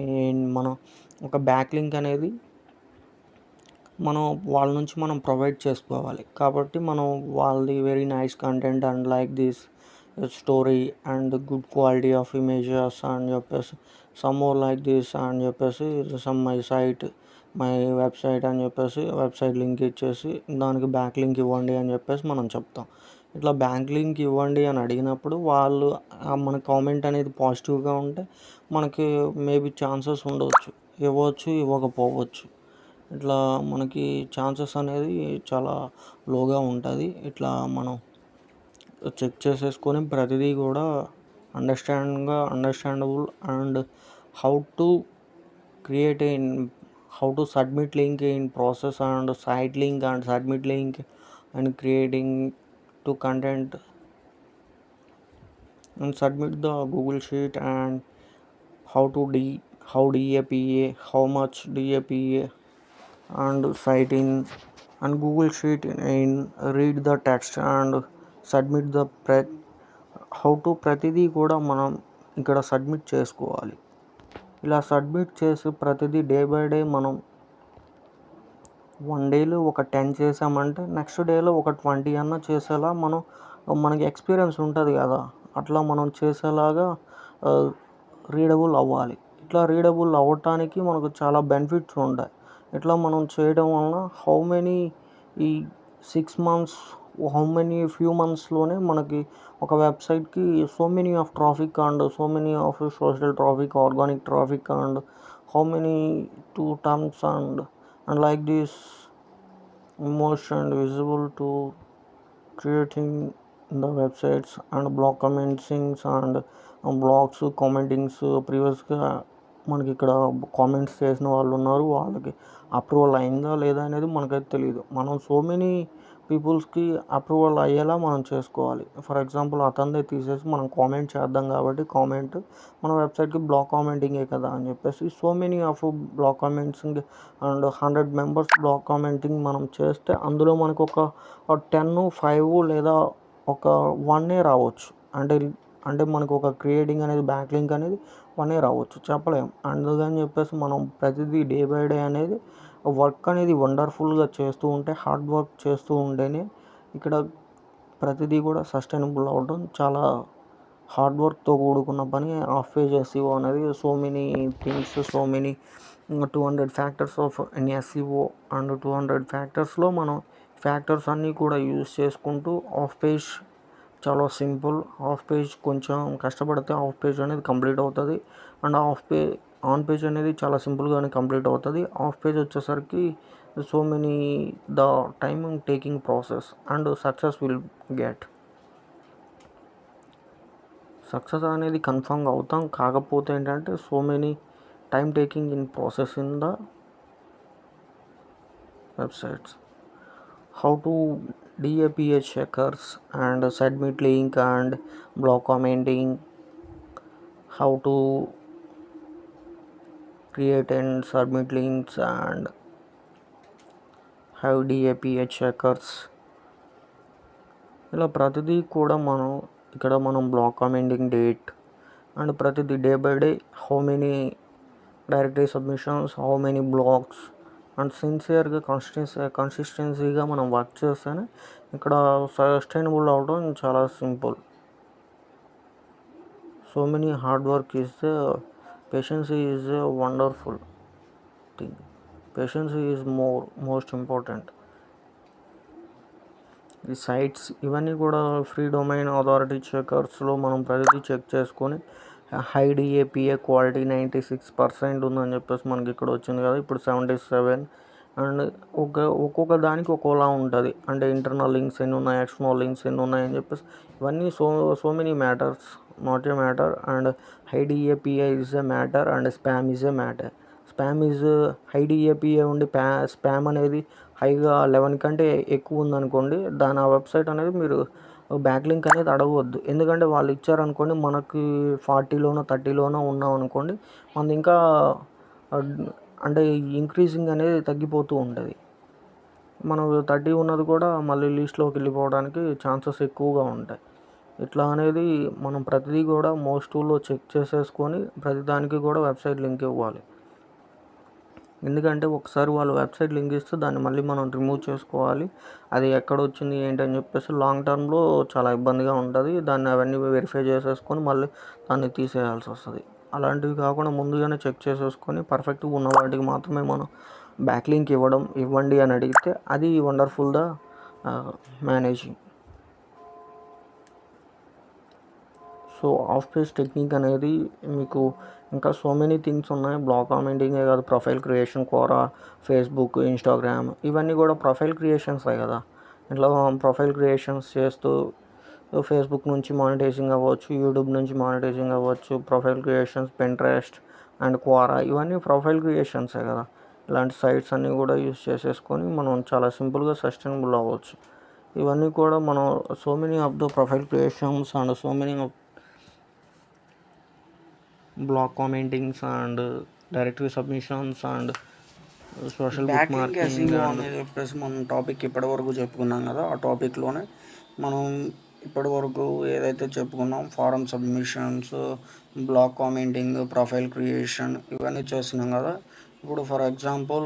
Speaker 1: మనం ఒక బ్యాక్ లింక్ అనేది మనం వాళ్ళ నుంచి మనం ప్రొవైడ్ చేసుకోవాలి. కాబట్టి మనం వాళ్ళది very nice content and like this story and good quality of images అని చెప్పేసి సమ్ మోర్ లైక్ దిస్ అని చెప్పేసి మై వెబ్సైట్ అని చెప్పేసి వెబ్సైట్ లింక్ ఇచ్చేసి దానికి బ్యాక్ లింక్ ఇవ్వండి అని చెప్పేసి మనం చెప్తాం. ఇట్లా బ్యాక్ లింక్ ఇవ్వండి అని అడిగినప్పుడు వాళ్ళు మన కామెంట్ అనేది పాజిటివ్గా ఉంటే మనకి మేబీ ఛాన్సెస్ ఉండవచ్చు, ఇవ్వచ్చు ఇవ్వకపోవచ్చు. ఇట్లా మనకి ఛాన్సెస్ అనేది చాలా లోగా ఉంటుంది. ఇట్లా మనం చెక్ చేసేసుకొని ప్రతిదీ కూడా understandable and how to create how to submit link in process and site link and submit link and creating to content and submit the Google Sheet and how DAPA, how much DAPA and cite in and Google Sheet in read the text and submit the how to ప్రతిదీ కూడా మనం ఇక్కడ submit చేసుకోవాలి. ఇలా submit చేసి ప్రతిదీ day by day మనం 1 డేలో ఒక 10 చేసామంటే నెక్స్ట్ డేలో ఒక 20 అన్న చేసేలా మనకి ఎక్స్పీరియన్స్ ఉంటుంది కదా, అట్లా మనం చేసేలాగా రీడబుల్ అవ్వాలి. ఇట్లా రీడబుల్ అవ్వటానికి మనకు చాలా బెనిఫిట్స్ ఉంటాయి. ఇట్లా మనం చేయడం వలన ఈ 6 మంత్స్ ఫ్యూ మంత్స్లోనే మనకి ఒక వెబ్సైట్కి so many of traffic and so many of social traffic, organic traffic and how many 2 terms and like this emotion visible to creating the websites and blog commentings and blogs commentings. ప్రీవియస్గా మనకి ఇక్కడ comments చేసిన వాళ్ళు ఉన్నారు, వాళ్ళకి approval అయిందా లేదా అనేది మనకైతే తెలియదు. మనం సో మెనీ పీపుల్స్కి అప్రూవల్ అయ్యేలా మనం చేసుకోవాలి. ఫర్ ఎగ్జాంపుల్ అతనిదే తీసేసి మనం కామెంట్ చేద్దాం కాబట్టి కామెంట్ మన వెబ్సైట్కి బ్లాక్ కామెంటింగే కదా అని చెప్పేసి so many of blog commenting and 100 members blog commenting మనం చేస్తే అందులో మనకు ఒక 10, 5 లేదా ఒక 1 రావచ్చు. అంటే మనకు ఒక క్రియేటింగ్ అనేది బ్యాక్ లింక్ అనేది 1 రావచ్చు, చెప్పలేం. అందుకని చెప్పేసి మనం ప్రతిదీ డే బై డే అనేది వర్క్ అనేది వండర్ఫుల్గా చేస్తూ ఉంటే, హార్డ్ వర్క్ చేస్తూ ఉంటేనే ఇక్కడ ప్రతిదీ కూడా సస్టైనబుల్ అవ్వడం చాలా హార్డ్ వర్క్తో కూడుకున్న పని. ఆఫ్ పేజ్ ఎస్ఈఓ అనేది so many things, so many 200 factors of SEO and 200 ఫ్యాక్టర్స్లో మనం ఫ్యాక్టర్స్ అన్నీ కూడా యూజ్ చేసుకుంటూ ఆఫ్ పేజ్ చాలా సింపుల్. ఆఫ్ పేజ్ కొంచెం కష్టపడితే ఆఫ్ పేజ్ అనేది కంప్లీట్ అవుతుంది అండ్ ఆన్ పేజ్ అనేది చాలా సింపుల్గానే కంప్లీట్ అవుతుంది. ఆఫ్ పేజ్ వచ్చేసరికి so many the time taking process and success will get. Success అనేది కన్ఫర్మ్గా అవుతాం, కాకపోతే ఏంటంటే so many time taking in process in the websites. How to DAPA checkers and submit link and block commenting, how to create and submit links and have DAPA checkers. ఇలా ప్రతిదీ కూడా మనం block commenting date and ప్రతిదీ day by day how many directory submissions, how many blogs and సిన్సియర్గా కన్సిస్టెన్సీగా మనం work చేస్తేనే ఇక్కడ సస్టైనబుల్ అవడం చాలా simple. So many hard work is patience is wonderful thing. Patience is most important. ఈ sites ఇవన్నీ కూడా ఫ్రీ డొమైన్ అథారిటీ చెకర్స్లో మనం ప్రతిదీ చెక్ చేసుకొని హై డిఏపిఏ క్వాలిటీ 96% ఉందని చెప్పేసి మనకి ఇక్కడ వచ్చింది కదా. ఇప్పుడు 77 అండ్ ఒక్కొక్క దానికి ఒక్కోలా ఉంటుంది. అంటే ఇంటర్నల్ లింక్స్ ఎన్ని ఉన్నాయి, ఎక్స్టర్నల్ లింక్స్ ఎన్ని ఉన్నాయి అని చెప్పేసి ఇవన్నీ so many matters, not a matter. And high DA PA is a matter and spam is a matter. Spam is high DA PA ఉండి స్పామ్ అనేది హైగా 11 కంటే ఎక్కువ ఉందనుకోండి, దాని ఆ వెబ్సైట్ అనేది మీరు బ్యాక్ లింక్ అనేది అడగవద్దు. ఎందుకంటే వాళ్ళు ఇచ్చారనుకోండి, మనకి 40లోనో 30లోనో ఉన్నాం అనుకోండి, మనది ఇంకా అంటే ఇంక్రీజింగ్ అనేది తగ్గిపోతూ ఉంటుంది. మనం 30 ఉన్నది కూడా మళ్ళీ లిస్ట్లోకి వెళ్ళిపోవడానికి ఛాన్సెస్ ఎక్కువగా ఉంటాయి. ఇట్లా అనేది మనం ప్రతిదీ కూడా మోస్ట్ టూల్లో చెక్ చేసేసుకొని ప్రతిదానికి కూడా వెబ్సైట్ లింక్ ఇవ్వాలి. ఎందుకంటే ఒకసారి వాళ్ళు వెబ్సైట్ లింక్ ఇస్తే దాన్ని మళ్ళీ మనం రిమూవ్ చేసుకోవాలి. అది ఎక్కడ వచ్చింది ఏంటి అని చెప్పేసి లాంగ్ టర్మ్లో చాలా ఇబ్బందిగా ఉంటుంది. దాన్ని అవన్నీ వెరిఫై చేసేసుకొని మళ్ళీ దాన్ని తీసేయాల్సి వస్తుంది. అలాంటివి కాకుండా ముందుగానే చెక్ చేసేసుకొని పర్ఫెక్ట్గా ఉన్న వాటికి మాత్రమే మనం బ్యాక్ లింక్ ఇవ్వండి అని అడిగితే అది వండర్ఫుల్గా managing. So off page technique అనేది మీకు ఇంకా సో మెనీ థింగ్స్ ఉన్నాయి. బ్లాగ్ కామెంటింగే కాదు, profile creation, Quora, Facebook, Instagram ఇవన్నీ కూడా ప్రొఫైల్ క్రియేషన్సే కదా. ఇట్లా ప్రొఫైల్ క్రియేషన్స్ చేస్తూ ఫేస్బుక్ నుంచి మానిటైజింగ్ అవ్వచ్చు, యూట్యూబ్ నుంచి మానిటైజింగ్ అవ్వచ్చు. Profile creations, Pinterest and Quora ఇవన్నీ ప్రొఫైల్ క్రియేషన్సే కదా. ఇలాంటి సైట్స్ అన్నీ కూడా యూస్ చేసేసుకొని మనం చాలా సింపుల్గా సస్టైనబుల్ అవ్వచ్చు. ఇవన్నీ కూడా మనం so many of the profile creations and so many of blog commentings and directory submissions and social bookmarking అని చెప్పేసి మనం టాపిక్ ఇప్పటివరకు చెప్పుకున్నాం కదా. ఆ టాపిక్లోనే మనం ఇప్పటివరకు ఏదైతే చెప్పుకున్నాం, form submissions, blog commenting, profile creation ఇవన్నీ చేస్తున్నాం కదా. ఇప్పుడు ఫర్ ఎగ్జాంపుల్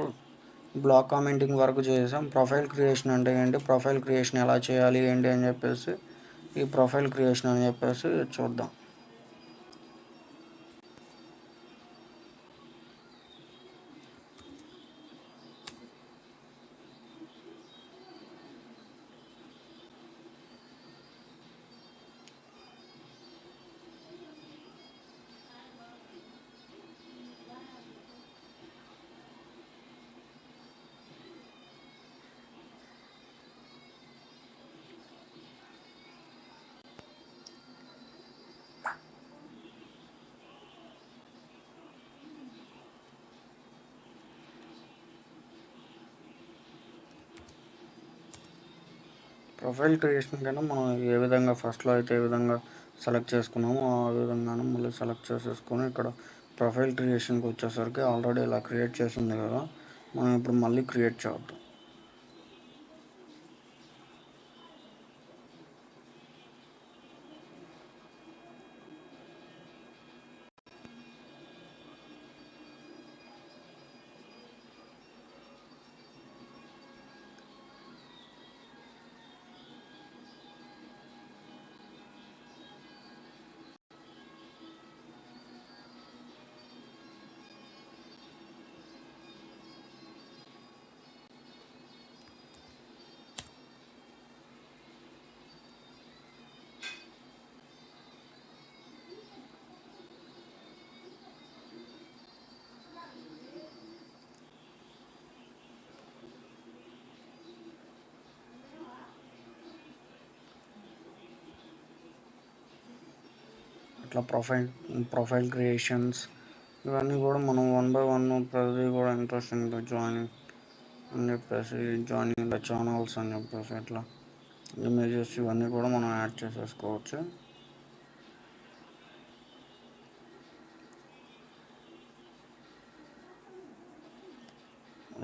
Speaker 1: బ్లాగ్ కామెంటింగ్ వరకు చేసాం. ప్రొఫైల్ క్రియేషన్ అంటే ఏంటి, ప్రొఫైల్ క్రియేషన్ ఎలా చేయాలి ఏంటి అని చెప్పేసి ఈ ప్రొఫైల్ క్రియేషన్ అని చెప్పేసి చూద్దాం. ప్రొఫైల్ క్రియేషన్ కన్నా మనం ఏ విధంగా ఫస్ట్లో అయితే ఏ విధంగా సెలెక్ట్ చేసుకున్నామో ఆ విధంగానే మళ్ళీ సెలెక్ట్ చేసేసుకొని ఇక్కడ ప్రొఫైల్ క్రియేషన్కి వచ్చేసరికి ఆల్రెడీ ఇలా క్రియేట్ చేసి ఉంది కదా, మనం ఇప్పుడు మళ్ళీ క్రియేట్ చేద్దాం. అట్లా ప్రొఫైల్ క్రియేషన్స్ ఇవన్నీ కూడా మనం 1 by 1 ప్రతిదీ కూడా ఇంట్రెస్టింగ్ జాయినింగ్ అని చెప్పేసి జాయినింగ్ ద ఛానల్స్ అని చెప్పేసి ఇట్లా ఇమేజెస్ ఇవన్నీ కూడా మనం యాడ్ చేసేసుకోవచ్చు.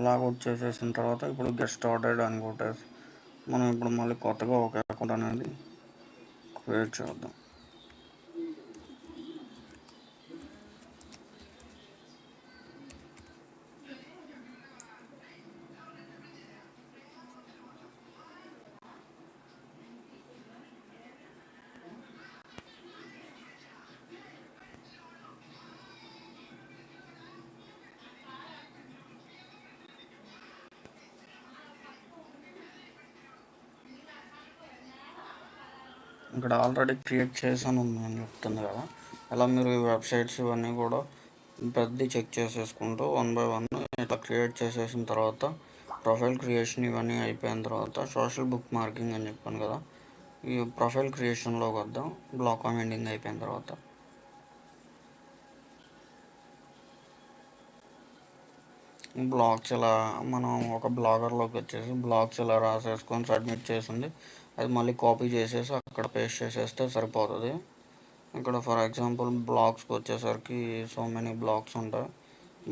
Speaker 1: లాగౌట్ చేసేసిన తర్వాత ఇప్పుడు గెట్ స్టార్టెడ్ అని కొట్టేసి మనం ఇప్పుడు మళ్ళీ కొత్తగా ఒక అకౌంట్ అనేది క్రియేట్ చేద్దాం. ఇక్కడ ఆల్రెడీ క్రియేట్ చేశాను అని చెప్తుంది కదా. అలా మీరు ఈ వెబ్సైట్స్ ఇవన్నీ కూడా పెద్దది చెక్ చేసేసుకుంటూ 1 బై 1 ఇట్లా క్రియేట్ చేసేసిన తర్వాత ప్రొఫైల్ క్రియేషన్ ఇవన్నీ అయిపోయిన తర్వాత సోషల్ బుక్ మార్కింగ్ అని చెప్పాను కదా, ఈ ప్రొఫైల్ క్రియేషన్లోకి వద్దాం. బ్లాక్ కామెంటింగ్ అయిపోయిన తర్వాత బ్లాగ్స్ ఇలా మనం ఒక బ్లాగర్లోకి వచ్చేసి బ్లాగ్స్ ఇలా రాసేసుకొని సబ్మిట్ చేసింది అది మళ్ళీ కాపీ చేసేసి అక్కడ పేస్ట్ చేసేస్తే సరిపోతుంది. ఇక్కడ ఫర్ ఎగ్జాంపుల్ బ్లాగ్స్కి వచ్చేసరికి సో మెనీ బ్లాగ్స్ ఉంటాయి.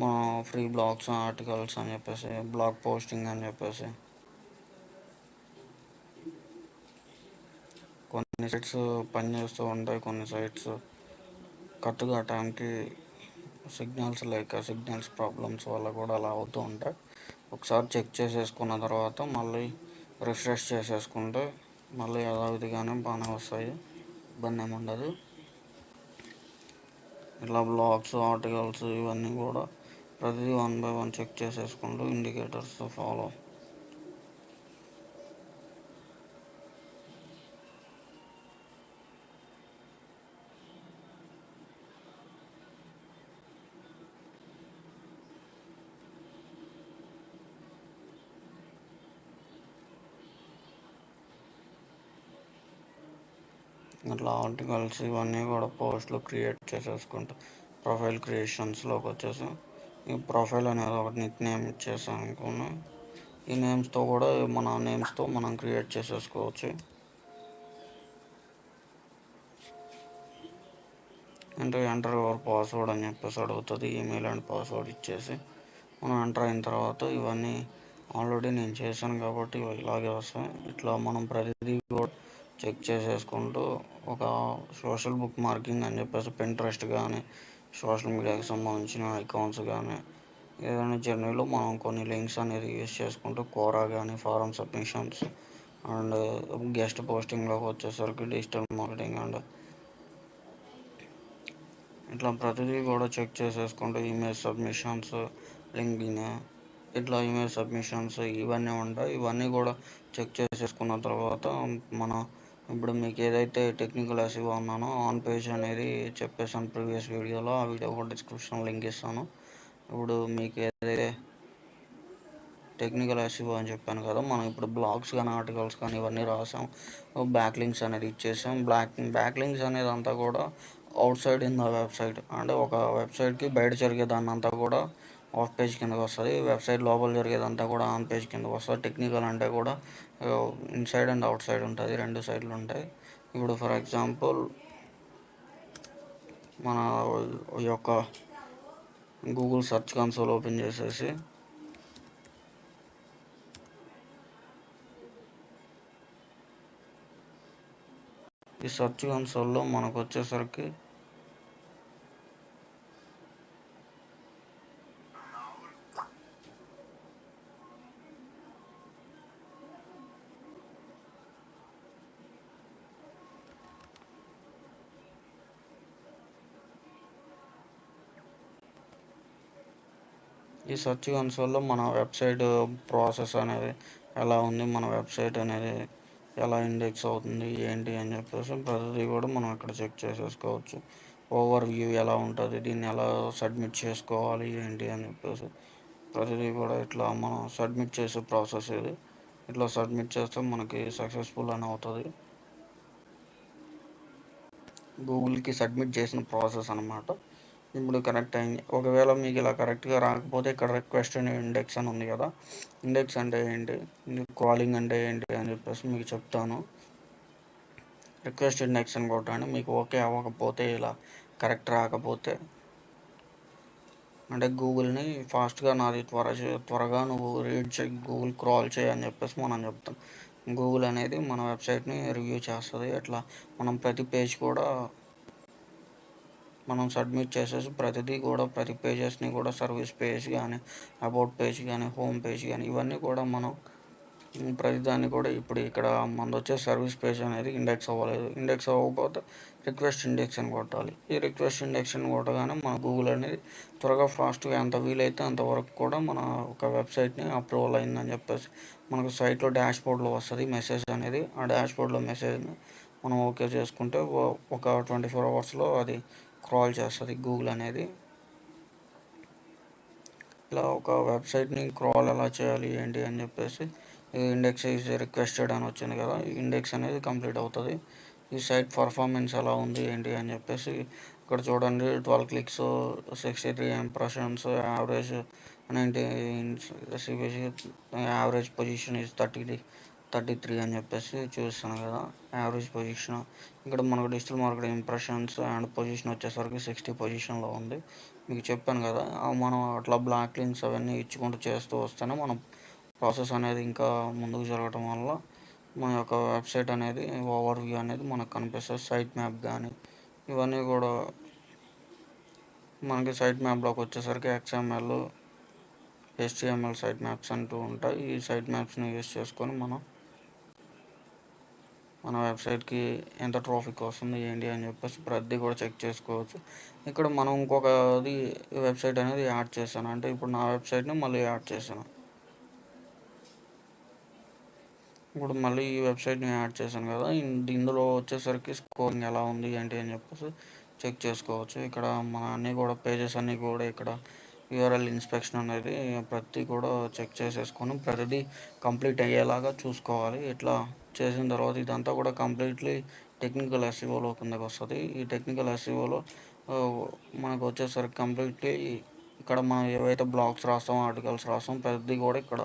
Speaker 1: మనం ఫ్రీ బ్లాగ్స్, ఆర్టికల్స్ అని చెప్పేసి, బ్లాగ్ పోస్టింగ్ అని చెప్పేసి కొన్ని సైట్స్ పనిచేస్తూ ఉంటాయి. కొన్ని సైట్స్ కరెక్ట్గా టైంకి సిగ్నల్స్ ప్రాబ్లమ్స్ వల్ల కూడా అలా అవుతూ ఉంటాయి. ఒకసారి చెక్ చేసేసుకున్న తర్వాత మళ్ళీ రిఫ్రెష్ చేసేసుకుంటే మళ్ళీ యథావిధిగానే బాగానే వస్తాయి, ఇబ్బంది ఏమి ఉండదు. ఇట్లా బ్లాగ్స్, ఆర్టికల్స్ ఇవన్నీ కూడా ప్రతిదీ 1 బై 1 చెక్ చేసేసుకుంటూ ఇండికేటర్స్ ఫాలో. అట్లా ఆర్టికల్స్ ఇవన్నీ కూడా పోస్ట్లు క్రియేట్ చేసేసుకుంటూ ప్రొఫైల్ క్రియేషన్స్లోకి వచ్చేసి ఈ ప్రొఫైల్ అనేది ఒకటి నిక్ నేమ్ ఇచ్చేసాం అనుకున్నా. ఈ నేమ్స్తో కూడా మన నేమ్స్తో మనం క్రియేట్ చేసేసుకోవచ్చు. అంటే ఎంటర్ యువర్ పాస్వర్డ్ అని చెప్పేసి అడుగుతుంది. ఈమెయిల్ అండ్ పాస్వర్డ్ ఇచ్చేసి మనం ఎంటర్ అయిన తర్వాత ఇవన్నీ ఆల్రెడీ నేను చేశాను కాబట్టి ఇలాగే వస్తాయి. ఇట్లా మనం ప్రతిదీ కూడా చెక్ చేసేసుకుంటూ ఒక సోషల్ బుక్ మార్కింగ్ అని చెప్పేసి పింట్రెస్ట్ కానీ సోషల్ మీడియాకి సంబంధించిన అకౌంట్స్ కానీ ఏదైనా జర్నీలో మనం కొన్ని లింక్స్ అనేది యూజ్ చేసుకుంటూ కోరా కానీ ఫారం సబ్మిషన్స్ అండ్ గెస్ట్ పోస్టింగ్లోకి వచ్చేసరికి డిజిటల్ మార్కెటింగ్ అండ్ ఇట్లా ప్రతిదీ కూడా చెక్ చేసేసుకుంటూ ఇమేజ్ సబ్మిషన్స్, లింక్డ్ఇన్ ఇట్లా ఇమేజ్ సబ్మిషన్స్ ఇవన్నీ ఉంటాయి. ఇవన్నీ కూడా చెక్ చేసేసుకున్న తర్వాత మన ఇప్పుడు మీకు ఏదైతే టెక్నికల్ ఎస్ఈఓ ఉన్నానో ఆన్ పేజ్ అనేది చెప్పేసాను ప్రీవియస్ వీడియోలో. ఆ వీడియో కూడా డిస్క్రిప్షన్ లింక్ ఇస్తాను. ఇప్పుడు మీకు ఏదైతే టెక్నికల్ ఎస్ఈఓ అని చెప్పాను కదా, మనం ఇప్పుడు బ్లాగ్స్ కానీ ఆర్టికల్స్ కానీ ఇవన్నీ రాసాం. బ్యాక్ లింక్స్ అనేది ఇచ్చేసాం. బ్యాక్ లింక్స్ అనేది అంతా కూడా out side in the website, అంటే ఒక వెబ్సైట్కి బయట జరిగేదాన్ని అంతా కూడా ఆఫ్ పేజ్ కిందకి వస్తుంది. వెబ్సైట్ లోపల జరిగేదంతా కూడా ఆన్ పేజ్ కిందకి వస్తుంది. టెక్నికల్ అంటే కూడా ఇన్సైడ్ అండ్ అవుట్ సైడ్ ఉంటుంది, 2 సైడ్లు ఉంటాయి. ఇప్పుడు ఫర్ ఎగ్జాంపుల్ మన యొక్క గూగుల్ సెర్చ్ కన్సోల్ ఓపెన్ చేసేసి ఈ సెర్చ్ కన్సోల్లో మనకు వచ్చేసరికి ఈ సెర్చ్ కన్సోల్లో మన వెబ్సైట్ ప్రాసెస్ అనేది ఎలా ఉంది, మన వెబ్సైట్ అనేది ఎలా ఇండెక్స్ అవుతుంది ఏంటి అని చెప్పేసి ప్రతిదీ కూడా మనం ఇక్కడ చెక్ చేసేసుకోవచ్చు. ఓవర్ వ్యూ ఎలా ఉంటుంది, దీన్ని ఎలా సబ్మిట్ చేసుకోవాలి ఏంటి అని చెప్పేసి ప్రతిదీ కూడా ఇట్లా మనం సబ్మిట్ చేసే ప్రాసెస్ ఇది. ఇట్లా సబ్మిట్ చేస్తే మనకి సక్సెస్ఫుల్ అని అవుతుంది. గూగుల్కి సబ్మిట్ చేసిన ప్రాసెస్ అనమాట. ఇప్పుడు కరెక్ట్ అయింది. ఒకవేళ మీకు ఇలా కరెక్ట్గా రాకపోతే ఇక్కడ రిక్వెస్ట్ ఇండెక్స్ అని ఉంది కదా, ఇండెక్స్ అంటే ఏంటి, కాలింగ్ అంటే ఏంటి అని చెప్పేసి మీకు చెప్తాను. రిక్వెస్ట్ ఇండెక్స్ అని కొట్టండి. మీకు ఓకే అవ్వకపోతే, ఇలా కరెక్ట్ రాకపోతే, అంటే గూగుల్ని ఫాస్ట్గా నాది త్వరగా నువ్వు రీడ్ చేయి, గూగుల్ క్రాల్ చేయి అని చెప్పేసి మనం చెప్తాం. గూగుల్ అనేది మన వెబ్సైట్ని రివ్యూ చేస్తుంది. అట్లా మనం ప్రతి పేజ్ కూడా మనం సబ్మిట్ చేసేసి ప్రతిదీ కూడా ప్రతి పేజెస్ని కూడా సర్వీస్ పేజ్ కానీ, అబౌట్ పేజ్ కానీ, హోమ్ పేజ్ కానీ ఇవన్నీ కూడా మనం ప్రతిదాన్ని కూడా ఇప్పుడు ఇక్కడ మనది వచ్చే సర్వీస్ పేజ్ అనేది ఇండెక్స్ అవ్వలేదు. ఇండెక్స్ అవ్వకపోతే రిక్వెస్ట్ ఇండెక్స్ అని కొట్టాలి. ఈ రిక్వెస్ట్ ఇండెక్స్ అని కొట్టగానే మన గూగుల్ అనేది త్వరగా ఫాస్ట్గా ఎంత వీలైతే అంతవరకు కూడా మన ఒక వెబ్సైట్ని అప్రూవల్ అయిందని చెప్పేసి మనకు సైట్లో డాష్ బోర్డ్లో వస్తుంది మెసేజ్ అనేది. ఆ డాష్ బోర్డ్లో మెసేజ్ని మనం ఓకే చేసుకుంటే ఒక 24 అవర్స్లో అది క్రాల్ చేస్తుంది గూగుల్ అనేది. ఇలా ఒక వెబ్సైట్ని క్రాల్ ఎలా చేయాలి ఏంటి అని చెప్పేసి ఇండెక్స్ ఈజ్ రిక్వెస్టెడ్ అని వచ్చింది కదా, ఇండెక్స్ అనేది కంప్లీట్ అవుతుంది. ఈ సైట్ పర్ఫార్మెన్స్ ఎలా ఉంది ఏంటి అని చెప్పేసి ఇక్కడ చూడండి, 12 clicks, 63 impressions, average 90 CBC, average position is 33 అని చెప్పేసి చూస్తాను కదా యావరేజ్ పొజిషన్. ఇక్కడ మనకు digital marketing impressions and position వచ్చేసరికి 60 పొజిషన్లో ఉంది. మీకు చెప్పాను కదా, మనం అట్లా బ్లాక్ లింక్స్ అవన్నీ ఇచ్చుకుంటూ చేస్తూ వస్తేనే మనం ప్రాసెస్ అనేది ఇంకా ముందుకు జరగటం వల్ల మన యొక్క వెబ్సైట్ అనేది ఓవర్ వ్యూ అనేది మనకు కనిపిస్తుంది. సైట్ మ్యాప్ కానీ ఇవన్నీ కూడా మనకి సైట్ మ్యాప్లోకి వచ్చేసరికి XML, HTML సైట్ మ్యాప్స్ అంటూ ఉంటాయి. ఈ సైట్ మ్యాప్స్ని యూస్ చేసుకొని మన వెబ్సైట్కి ఎంత ట్రాఫిక్ వస్తుంది ఏంటి అని చెప్పేసి ప్రతి కూడా చెక్ చేసుకోవచ్చు. ఇక్కడ మనం ఇంకొకది వెబ్సైట్ అనేది యాడ్ చేశాను, అంటే ఇప్పుడు నా వెబ్సైట్ని మళ్ళీ యాడ్ చేశాను. ఇప్పుడు మళ్ళీ ఈ వెబ్సైట్ని యాడ్ చేశాను కదా, ఇందులో వచ్చేసరికి స్కోరింగ్ ఎలా ఉంది ఏంటి అని చెప్పేసి చెక్ చేసుకోవచ్చు. ఇక్కడ మన అన్నీ కూడా పేజెస్ అన్నీ కూడా ఇక్కడ URL ఇన్స్పెక్షన్ అనేది ప్రతి కూడా చెక్ చేసేసుకొని ప్రతిదీ కంప్లీట్ అయ్యేలాగా చూసుకోవాలి. ఇట్లా చేసిన తర్వాత ఇదంతా కూడా కంప్లీట్లీ టెక్నికల్ SEO కిందకి వస్తుంది. ఈ టెక్నికల్ SEOలో మనకు వచ్చేసరికి కంప్లీట్లీ ఇక్కడ మనం ఏవైతే బ్లాగ్స్ రాస్తామో, ఆర్టికల్స్ రాస్తామో ప్రతిదీ కూడా ఇక్కడ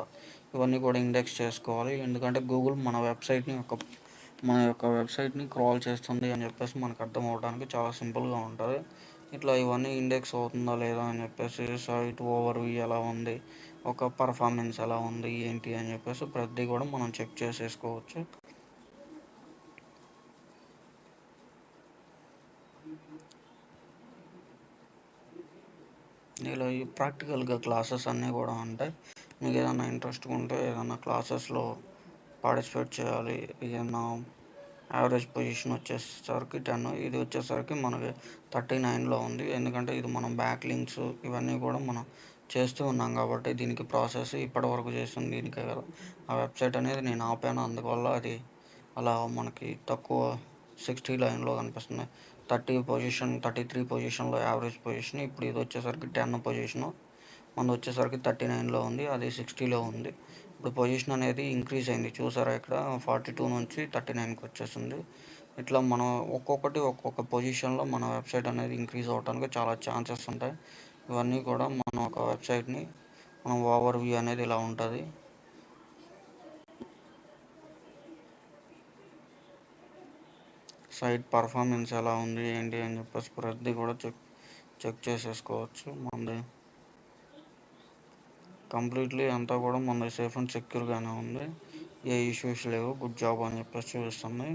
Speaker 1: ఇవన్నీ కూడా ఇండెక్స్ చేసుకోవాలి. ఎందుకంటే గూగుల్ మన యొక్క వెబ్సైట్ని క్రాల్ చేస్తుంది అని చెప్పేసి మనకు అర్థం అవడానికి చాలా సింపుల్గా ఉంటుంది. ఇట్లా ఇవన్నీ ఇండెక్స్ అవుతుందా లేదా అని చెప్పేసి, సైట్ ఓవర్ వ్యూ ఎలా ఉంది, ఒక పర్ఫార్మెన్స్ ఎలా ఉంది ఏంటి అని చెప్పేసి ప్రతి కూడా మనం చెక్ చేసేసుకోవచ్చు. ఇలా ఈ ప్రాక్టికల్గా క్లాసెస్ అన్నీ కూడా ఉంటాయి. మీకు ఏదైనా ఇంట్రెస్ట్ ఉంటే ఏదైనా క్లాసెస్లో పార్టిసిపేట్ చేయాలి. ఏదైనా యావరేజ్ పొజిషన్ వచ్చేసరికి 10, ఇది వచ్చేసరికి మనకి 39లో ఉంది. ఎందుకంటే ఇది మనం బ్యాక్ లింక్స్ ఇవన్నీ కూడా మనం చేస్తూ ఉన్నాం కాబట్టి దీనికి ప్రాసెస్ ఇప్పటివరకు చేస్తుంది దీనికే కదా. ఆ వెబ్సైట్ అనేది నేను ఆపాను, అందువల్ల అది అలా మనకి తక్కువ 60 లైన్లో కనిపిస్తుంది. 33 పొజిషన్లో యావరేజ్ పొజిషన్. ఇప్పుడు ఇది వచ్చేసరికి 10 పొజిషను, మన వచ్చేసరికి 39లో ఉంది, అది 60లో ఉంది. ఇప్పుడు పొజిషన్ అనేది ఇంక్రీజ్ అయింది చూసారా, ఇక్కడ 42 నుంచి 39కి వచ్చేసింది. ఇట్లా మనం ఒక్కొక్క పొజిషన్లో మన వెబ్సైట్ అనేది ఇంక్రీజ్ అవడానికి చాలా ఛాన్సెస్ ఉంటాయి. ఇవన్నీ కూడా మన ఒక వెబ్సైట్ని మనం ఓవర్ వ్యూ అనేది ఇలా ఉంటుంది. సైట్ పర్ఫార్మెన్స్ ఎలా ఉంది ఏంటి అని చెప్పేసి ప్రతి కూడా చెక్ చేసేసుకోవచ్చు. మనది కంప్లీట్లీ అంతా కూడా మన సేఫ్ అండ్ సెక్యూర్గానే ఉంది, ఏ ఇష్యూస్ లేవు, గుడ్ జాబ్ అని చెప్పేసి చూస్తుంది.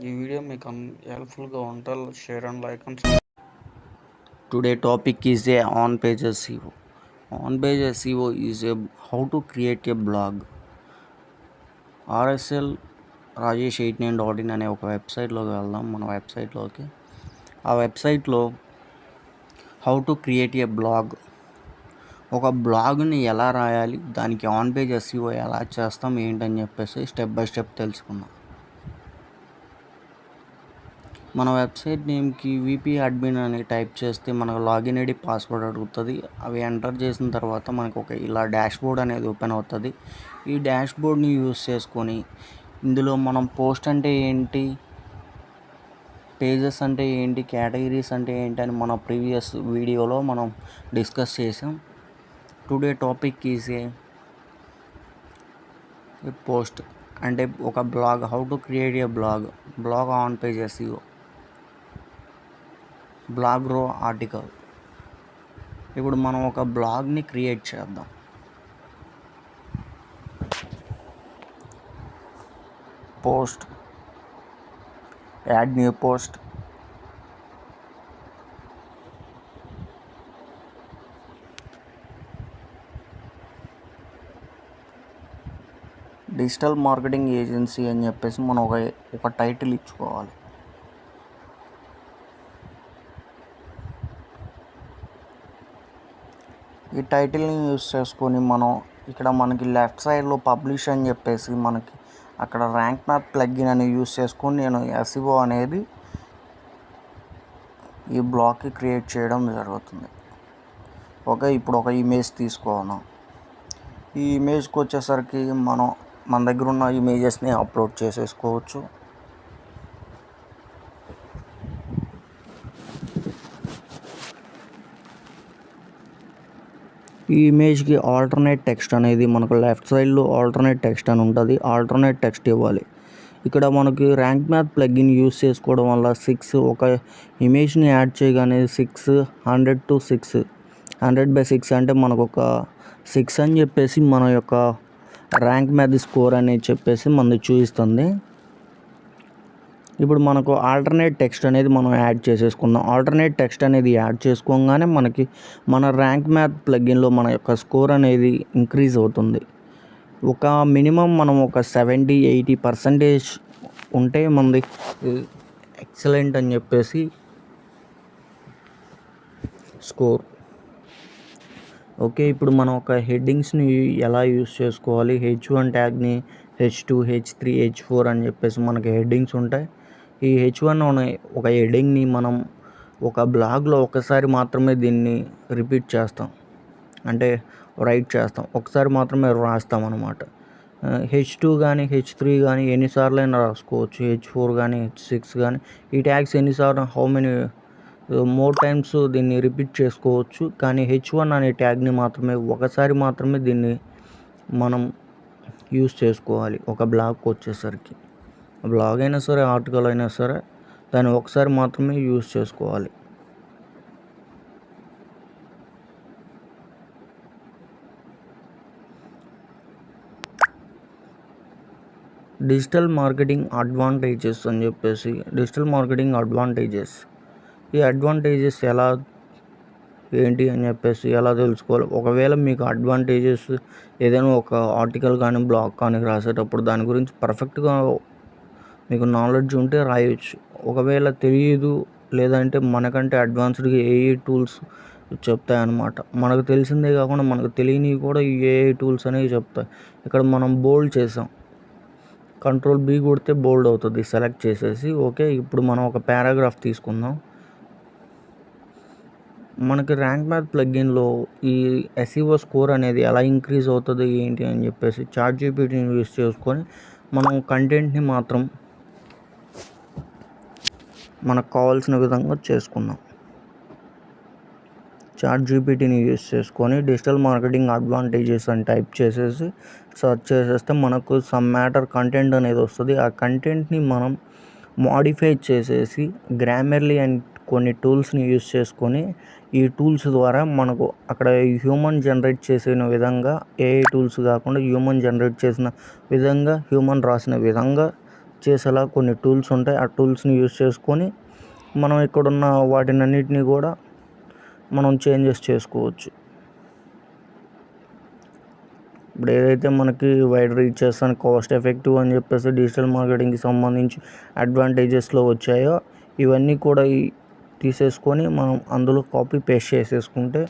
Speaker 1: ఈ వీడియో మీకు హెల్ప్ఫుల్గా ఉంటే share and like and
Speaker 2: Today topic is a on-page SEO. On-page SEO is how to create a blog. RSL rajesh89.in అనే ఒక వెబ్సైట్లోకి వెళ్దాం. మన వెబ్సైట్లోకి, ఆ వెబ్సైట్లో how to create a blog, ఒక బ్లాగ్ని ఎలా రాయాలి, దానికి ఆన్ పేజ్ SEO ఎలా చేస్తాం ఏంటని చెప్పేసి స్టెప్ బై స్టెప్ తెలుసుకుందాం. మన వెబ్సైట్ నేమ్కి VP అడ్మిన్ అని టైప్ చేస్తే మనకు లాగిన్ ఐడి పాస్వర్డ్ అడుగుతుంది. అవి ఎంటర్ చేసిన తర్వాత మనకు ఒక ఇలా డాష్బోర్డ్ అనేది ఓపెన్ అవుతుంది. ఈ డాష్బోర్డ్ని యూస్ చేసుకొని ఇందులో మనం పోస్ట్ అంటే ఏంటి, పేజెస్ అంటే ఏంటి, కేటగిరీస్ అంటే ఏంటి అని మన ప్రీవియస్ వీడియోలో మనం డిస్కస్ చేసాం. Today topic is a post అంటే ఒక blog, how to create a blog on page SEO, blog రో ఆర్టికల్. ఇప్పుడు మనం ఒక బ్లాగ్ని క్రియేట్ చేద్దాం. Post, add new post, digital marketing agency అని చెప్పేసి మనం ఒక టైటిల్ ఇచ్చుకోవాలి.
Speaker 1: ఈ టైటిల్ని యూస్ చేసుకొని మనం ఇక్కడ మనకి లెఫ్ట్ సైడ్లో పబ్లిష్ అని చెప్పేసి మనకి అక్కడ ర్యాంక్ మ్యాప్ ప్లగ్ఇన్ అని యూస్ చేసుకొని నేను ఎస్ఈఓ అనేది ఈ బ్లాగ్కి క్రియేట్ చేయడం జరుగుతుంది. ఓకే, ఇప్పుడు ఒక ఇమేజ్ తీసుకోను. ఈ ఇమేజ్కి వచ్చేసరికి మన దగ్గర ఉన్న ఇమేజెస్ని అప్లోడ్ చేసేసుకోవచ్చు. ఈ ఇమేజ్కి ఆల్టర్నేట్ టెక్స్ట్ అనేది మనకు లెఫ్ట్ సైడ్లో ఆల్టర్నేట్ టెక్స్ట్ అని ఉంటుంది. ఆల్టర్నేట్ టెక్స్ట్ ఇవ్వాలి. ఇక్కడ మనకి ర్యాంక్ మ్యాప్ ప్లగ్ఇన్ యూస్ చేసుకోవడం వల్ల 6 ఒక ఇమేజ్ని యాడ్ చేయగానే 6 100/6 100/6 అంటే మనకు ఒక 6 అని చెప్పేసి మన యొక్క ర్యాంక్ మ్యాప్ స్కోర్ అనేది చెప్పేసి మనది చూపిస్తుంది. ఇప్పుడు మనకు ఆల్టర్నేట్ టెక్స్ట్ అనేది మనం యాడ్ చేసేసుకుందాం. ఆల్టర్నేట్ టెక్స్ట్ అనేది యాడ్ చేసుకోగానే మనకి మన ర్యాంక్ మ్యాప్ ప్లగ్ఇన్లో మన యొక్క స్కోర్ అనేది ఇంక్రీజ్ అవుతుంది. ఒక మినిమం మనం ఒక 70-80% ఉంటే మనది ఎక్సలెంట్ అని చెప్పేసి స్కోర్. ఓకే, ఇప్పుడు మనం ఒక హెడ్డింగ్స్ని ఎలా యూస్ చేసుకోవాలి, H1 ట్యాగ్ని H2 H3 H4 అని చెప్పేసి మనకి హెడ్డింగ్స్ ఉంటాయి. ఈ H1 అనే ఒక హెడ్డింగ్ని మనం ఒక బ్లాగ్లో ఒకసారి మాత్రమే దీన్ని రిపీట్ చేస్తాం, అంటే రైట్ చేస్తాం, ఒకసారి మాత్రమే రాస్తాం అన్నమాట. H2 కానీ H3 కానీ ఎన్నిసార్లు అయినా రాసుకోవచ్చు. H4 కానీ H6 కానీ ఈ ట్యాగ్స్ ఎన్నిసార్లు మోర్ టైమ్స్ దీన్ని రిపీట్ చేసుకోవచ్చు. కానీ H1 అనే ట్యాగ్ని మాత్రమే ఒకసారి మాత్రమే దీన్ని మనం యూస్ చేసుకోవాలి. ఒక బ్లాగ్కి వచ్చేసరికి బ్లాగ్ అయినా సరే ఆర్టికల్ అయినా సరే దాన్ని ఒకసారి మాత్రమే యూస్ చేసుకోవాలి. డిజిటల్ మార్కెటింగ్ అడ్వాంటేజెస్ అని చెప్పేసి డిజిటల్ మార్కెటింగ్ అడ్వాంటేజెస్, ఈ అడ్వాంటేజెస్ ఏంటి అని చెప్పేసి ఎలా తెలుసుకోవాలి. ఒకవేళ మీకు అడ్వాంటేజెస్ ఏదైనా ఒక ఆర్టికల్ కానీ బ్లాగ్ కానీ రాసేటప్పుడు దాని గురించి పర్ఫెక్ట్గా మీకు నాలెడ్జ్ ఉంటే రాయొచ్చు. ఒకవేళ తెలియదు లేదంటే మనకంటే అడ్వాన్స్డ్గా ఏఐ టూల్స్ చెప్తాయన్నమాట. మనకు తెలిసిందే కాకుండా మనకు తెలియనివి కూడా ఈ ఏఐ టూల్స్ అనేవి చెప్తాయి. ఇక్కడ మనం బోల్డ్ చేసాం, Ctrl+B కొడితే బోల్డ్ అవుతుంది సెలెక్ట్ చేసేసి. ఓకే, ఇప్పుడు మనం ఒక పారాగ్రాఫ్ తీసుకుందాం. మనకి ర్యాంక్ మ్యాప్ ప్లగ్ఇన్లో ఈ ఎస్ఈఓ స్కోర్ అనేది ఎలా ఇంక్రీజ్ అవుతుంది ఏంటి అని చెప్పేసి చాట్‌జీపీటీని యూస్ చేసుకొని మనం కంటెంట్ని మాత్రం మనకు కావాల్సిన విధంగా చేసుకుందాం. చాట్‌జీపీటీని యూస్ చేసుకొని డిజిటల్ మార్కెటింగ్ అడ్వాంటేజెస్ అని టైప్ చేసేసి సెర్చ్ చేసేస్తే మనకు సమ్ మ్యాటర్ కంటెంట్ అనేది వస్తుంది. ఆ కంటెంట్ని మనం మోడిఫై చేసేసి గ్రామర్లీ అండ్ కొన్ని టూల్స్ని యూస్ చేసుకొని ఈ టూల్స్ ద్వారా మనకు అక్కడ హ్యూమన్ జనరేట్ చేసిన విధంగా, ఏఐ టూల్స్ కాకుండా హ్యూమన్ జనరేట్ చేసిన విధంగా, హ్యూమన్ రాసిన విధంగా చేసేలా కొన్ని టూల్స్ ఉంటాయి. ఆ టూల్స్ని యూస్ చేసుకొని మనం ఇక్కడున్న వాటినన్నిటిని కూడా మనం చేంజెస్ చేసుకోవచ్చు. ఇప్పుడు ఏదైతే మనకి wide reaches and cost effective అని చెప్పేసి డిజిటల్ మార్కెటింగ్కి సంబంధించి అడ్వాంటేజెస్లో వచ్చాయో ఇవన్నీ కూడా తీసేసుకొని మనం అందులో కాపీ పేస్ట్ చేసేసుకుంటే